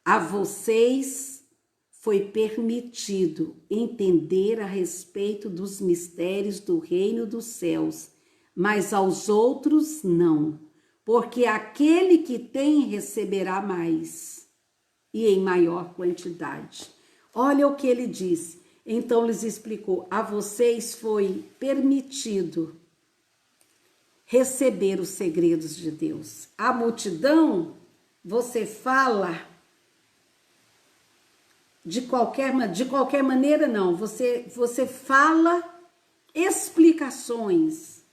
a vocês foi permitido entender a respeito dos mistérios do reino dos céus, mas aos outros não, porque aquele que tem receberá mais e em maior quantidade. Olha o que ele disse. Então lhes explicou: a vocês foi permitido receber os segredos de Deus. A multidão, você fala de qualquer maneira, não. Você fala explicações.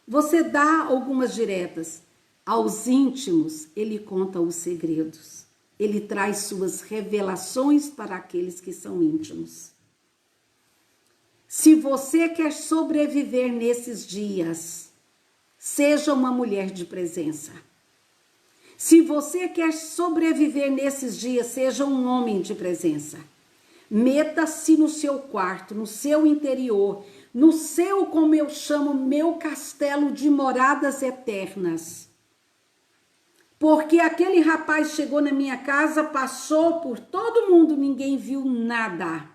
Você dá algumas diretas. Aos íntimos, ele conta os segredos. Ele traz suas revelações para aqueles que são íntimos. Se você quer sobreviver nesses dias, seja uma mulher de presença. Se você quer sobreviver nesses dias, seja um homem de presença. Meta-se no seu quarto, no seu interior, no seu, como eu chamo, meu castelo de moradas eternas. Porque aquele rapaz chegou na minha casa, passou por todo mundo, ninguém viu nada.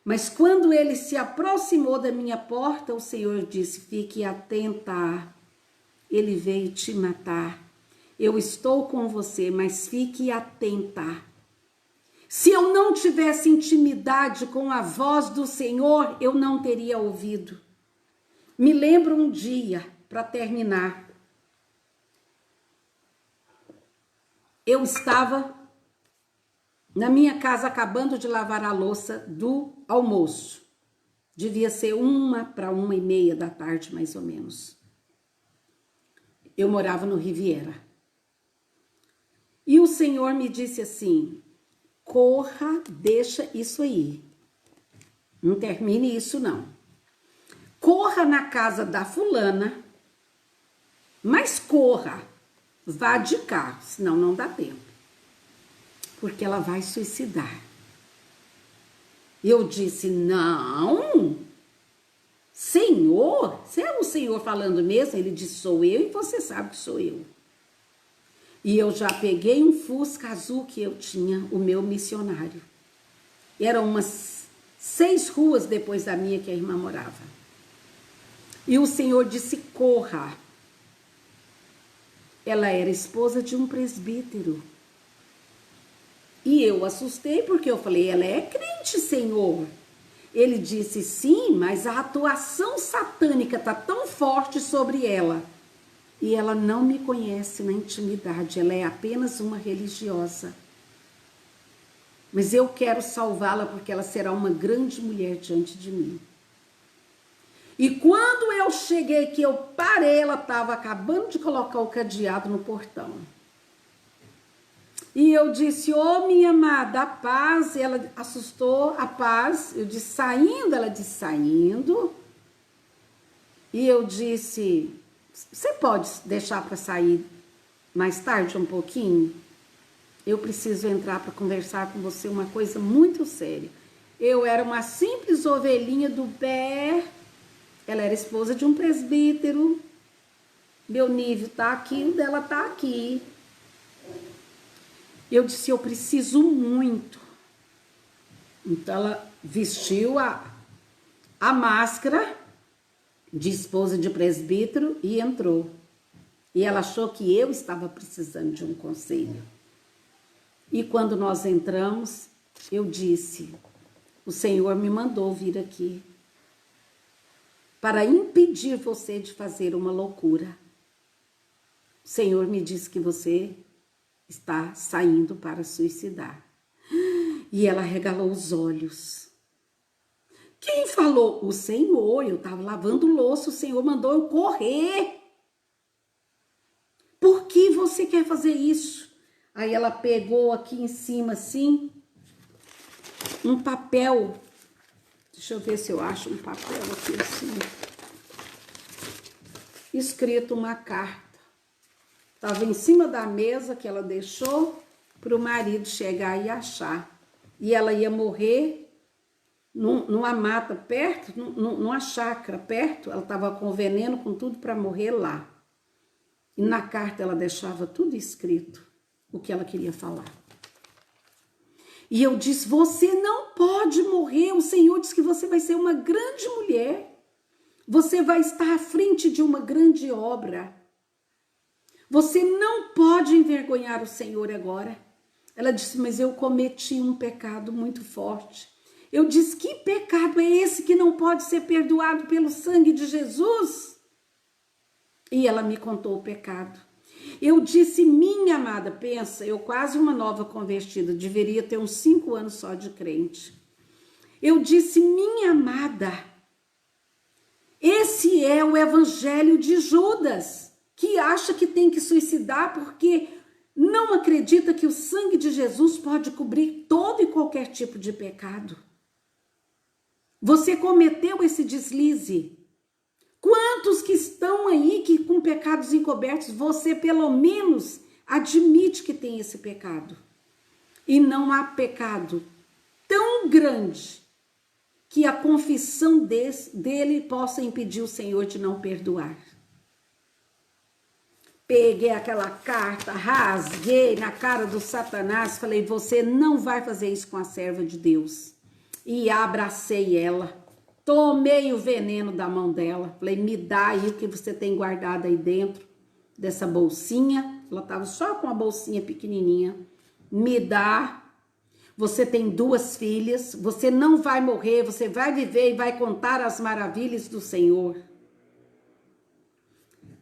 Mas quando ele se aproximou da minha porta, o Senhor disse: fique atenta, ele veio te matar. Eu estou com você, mas fique atenta. Se eu não tivesse intimidade com a voz do Senhor, eu não teria ouvido. Me lembro um dia, para terminar, eu estava na minha casa acabando de lavar a louça do almoço. Devia ser 1h para 1h30 mais ou menos. Eu morava no Riviera. E o Senhor me disse assim: corra, deixa isso aí. Não termine isso não. Corra na casa da fulana, mas corra, vá de carro, senão não dá tempo. Porque ela vai suicidar. Eu disse: não, Senhor, você é o Senhor falando mesmo? Ele disse: sou eu e você sabe que sou eu. E eu já peguei um Fusca azul que eu tinha, o meu missionário. Eram umas 6 ruas depois da minha que a irmã morava. E o Senhor disse: corra. Ela era esposa de um presbítero. E eu assustei porque eu falei: ela é crente, Senhor. Ele disse: sim, mas a atuação satânica está tão forte sobre ela. E ela não me conhece na intimidade, ela é apenas uma religiosa. Mas eu quero salvá-la porque ela será uma grande mulher diante de mim. E quando eu cheguei, que eu parei, ela estava acabando de colocar o cadeado no portão. E eu disse: ô minha amada, a paz. E ela assustou: a paz. Eu disse: saindo? Ela disse: saindo. E eu disse: você pode deixar para sair mais tarde um pouquinho? Eu preciso entrar para conversar com você uma coisa muito séria. Eu era uma simples ovelhinha do pé. Ela era esposa de um presbítero. Meu nível tá aqui, o dela tá aqui. Eu disse: eu preciso muito. Então ela vestiu a máscara de esposa de presbítero e entrou. E ela achou que eu estava precisando de um conselho. E quando nós entramos, eu disse: o Senhor me mandou vir aqui para impedir você de fazer uma loucura. O Senhor me disse que você está saindo para suicidar. E ela regalou os olhos. Quem falou? O Senhor. Eu estava lavando louça, o Senhor mandou eu correr. Por que você quer fazer isso? Aí ela pegou aqui em cima, assim, um papel. Deixa eu ver se eu acho um papel aqui assim. Escrito uma carta. Estava em cima da mesa que ela deixou para o marido chegar e achar. E ela ia morrer numa mata perto, numa chácara perto. Ela estava com veneno, com tudo para morrer lá. E na carta ela deixava tudo escrito, o que ela queria falar. E eu disse, você não pode morrer. O Senhor disse que você vai ser uma grande mulher. Você vai estar à frente de uma grande obra. Você não pode envergonhar o Senhor agora. Ela disse, mas eu cometi um pecado muito forte. Eu disse, que pecado é esse que não pode ser perdoado pelo sangue de Jesus? E ela me contou o pecado. Eu disse, minha amada, pensa, eu quase uma nova convertida, deveria ter uns 5 anos só de crente. Eu disse, minha amada, esse é o evangelho de Judas, que acha que tem que suicidar porque não acredita que o sangue de Jesus pode cobrir todo e qualquer tipo de pecado. Você cometeu esse deslize. Quantos que estão aí que com pecados encobertos, você pelo menos admite que tem esse pecado. E não há pecado tão grande que a confissão dele possa impedir o Senhor de não perdoar. Peguei aquela carta, rasguei na cara do Satanás, falei, você não vai fazer isso com a serva de Deus. E abracei ela, tomei o veneno da mão dela, falei, me dá aí o que você tem guardado aí dentro dessa bolsinha. Ela estava só com a bolsinha pequenininha. Me dá, você tem 2 filhas, você não vai morrer, você vai viver e vai contar as maravilhas do Senhor.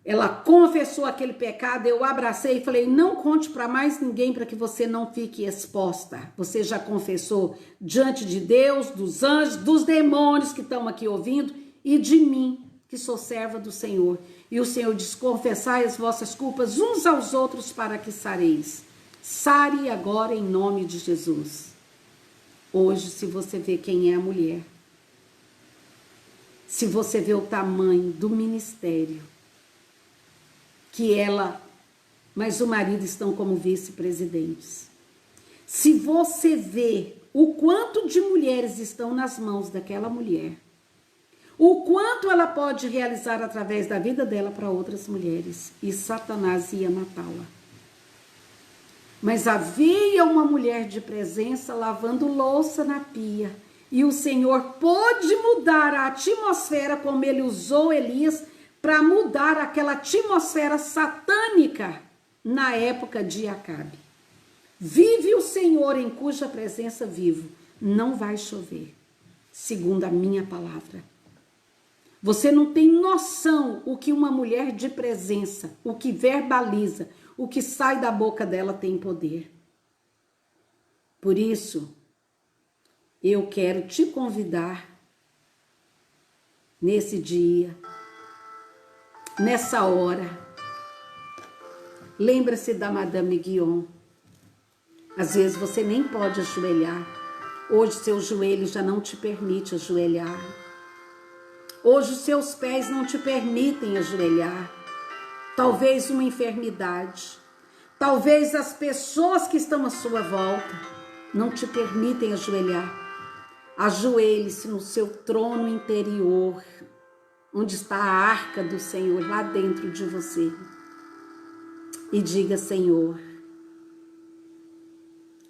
Ela confessou aquele pecado, eu abracei e falei, não conte para mais ninguém para que você não fique exposta. Você já confessou diante de Deus, dos anjos, dos demônios que estão aqui ouvindo e de mim, que sou serva do Senhor. E o Senhor diz, confessai as vossas culpas uns aos outros para que sareis. Sare agora em nome de Jesus. Hoje, se você vê quem é a mulher, se você vê o tamanho do ministério, que ela, mas o marido estão como vice-presidentes. Se você vê o quanto de mulheres estão nas mãos daquela mulher, o quanto ela pode realizar através da vida dela para outras mulheres, e Satanás ia matá-la. Mas havia uma mulher de presença lavando louça na pia, e o Senhor pôde mudar a atmosfera como ele usou Elias para mudar aquela atmosfera satânica na época de Acabe. Vive o Senhor em cuja presença vivo, não vai chover, segundo a minha palavra. Você não tem noção o que uma mulher de presença, o que verbaliza, o que sai da boca dela tem poder. Por isso, eu quero te convidar nesse dia, nessa hora, lembra-se da Madame Guyon. Às vezes você nem pode ajoelhar. Hoje seu joelho já não te permite ajoelhar. Hoje os seus pés não te permitem ajoelhar. Talvez uma enfermidade. Talvez as pessoas que estão à sua volta não te permitem ajoelhar. Ajoelhe-se no seu trono interior, onde está a arca do Senhor, lá dentro de você. E diga, Senhor,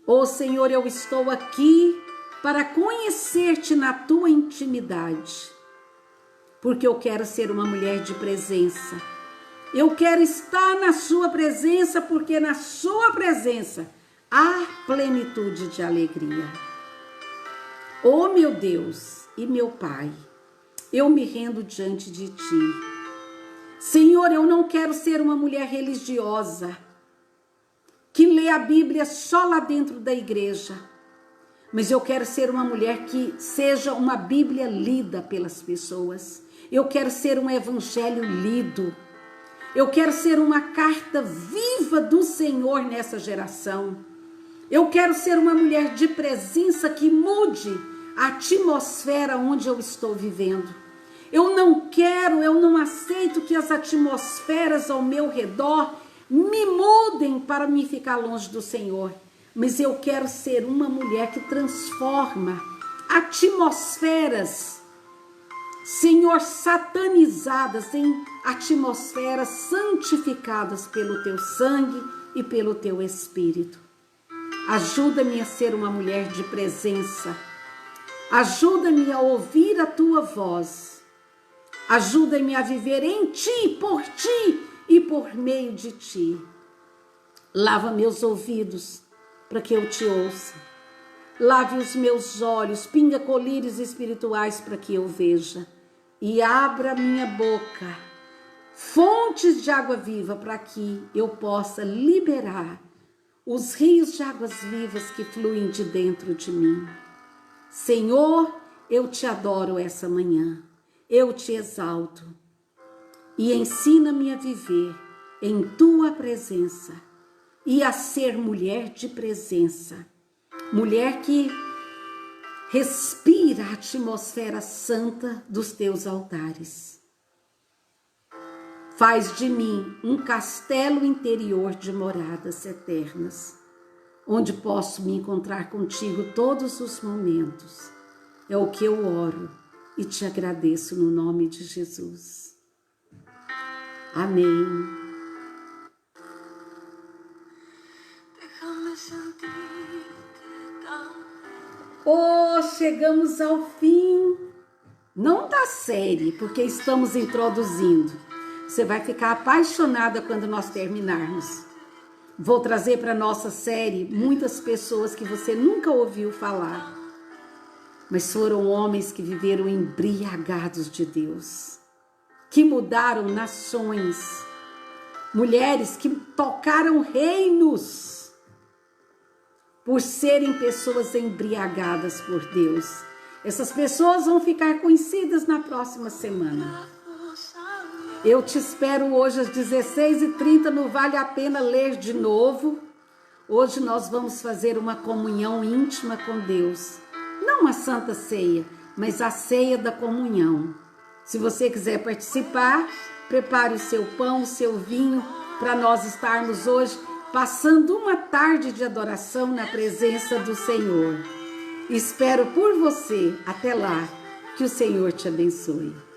ô Senhor, eu estou aqui para conhecer-te na tua intimidade, porque eu quero ser uma mulher de presença. Eu quero estar na sua presença, porque na sua presença há plenitude de alegria. Ô meu Deus e meu Pai, eu me rendo diante de ti. Senhor, eu não quero ser uma mulher religiosa, que lê a Bíblia só lá dentro da igreja, mas eu quero ser uma mulher que seja uma Bíblia lida pelas pessoas. Eu quero ser um evangelho lido. Eu quero ser uma carta viva do Senhor nessa geração. Eu quero ser uma mulher de presença que mude a atmosfera onde eu estou vivendo. Eu não aceito que as atmosferas ao meu redor me mudem para me ficar longe do Senhor. Mas eu quero ser uma mulher que transforma atmosferas, Senhor, satanizadas em atmosferas santificadas pelo teu sangue e pelo teu Espírito. Ajuda-me a ser uma mulher de presença. Ajuda-me a ouvir a tua voz. Ajuda-me a viver em ti, por ti e por meio de ti. Lava meus ouvidos para que eu te ouça. Lave os meus olhos, pinga colírios espirituais para que eu veja. E abra minha boca, fontes de água viva para que eu possa liberar os rios de águas vivas que fluem de dentro de mim. Senhor, eu te adoro essa manhã, eu te exalto e ensina-me a viver em tua presença e a ser mulher de presença, mulher que respira a atmosfera santa dos teus altares. Faz de mim um castelo interior de moradas eternas, onde posso me encontrar contigo todos os momentos. É o que eu oro e te agradeço no nome de Jesus. Amém. Déjame sentirte tan Oh, chegamos ao fim. Não da série, porque estamos introduzindo. Você vai ficar apaixonada quando nós terminarmos. Vou trazer para nossa série muitas pessoas que você nunca ouviu falar, mas foram homens que viveram embriagados de Deus, que mudaram nações, mulheres que tocaram reinos, por serem pessoas embriagadas por Deus. Essas pessoas vão ficar conhecidas na próxima semana. Eu te espero hoje às 16h30 no Vale a Pena Ler de novo. Hoje nós vamos fazer uma comunhão íntima com Deus. Não a Santa Ceia, mas a ceia da comunhão. Se você quiser participar, prepare o seu pão, o seu vinho, para nós estarmos hoje passando uma tarde de adoração na presença do Senhor. Espero por você. Até lá. Que o Senhor te abençoe.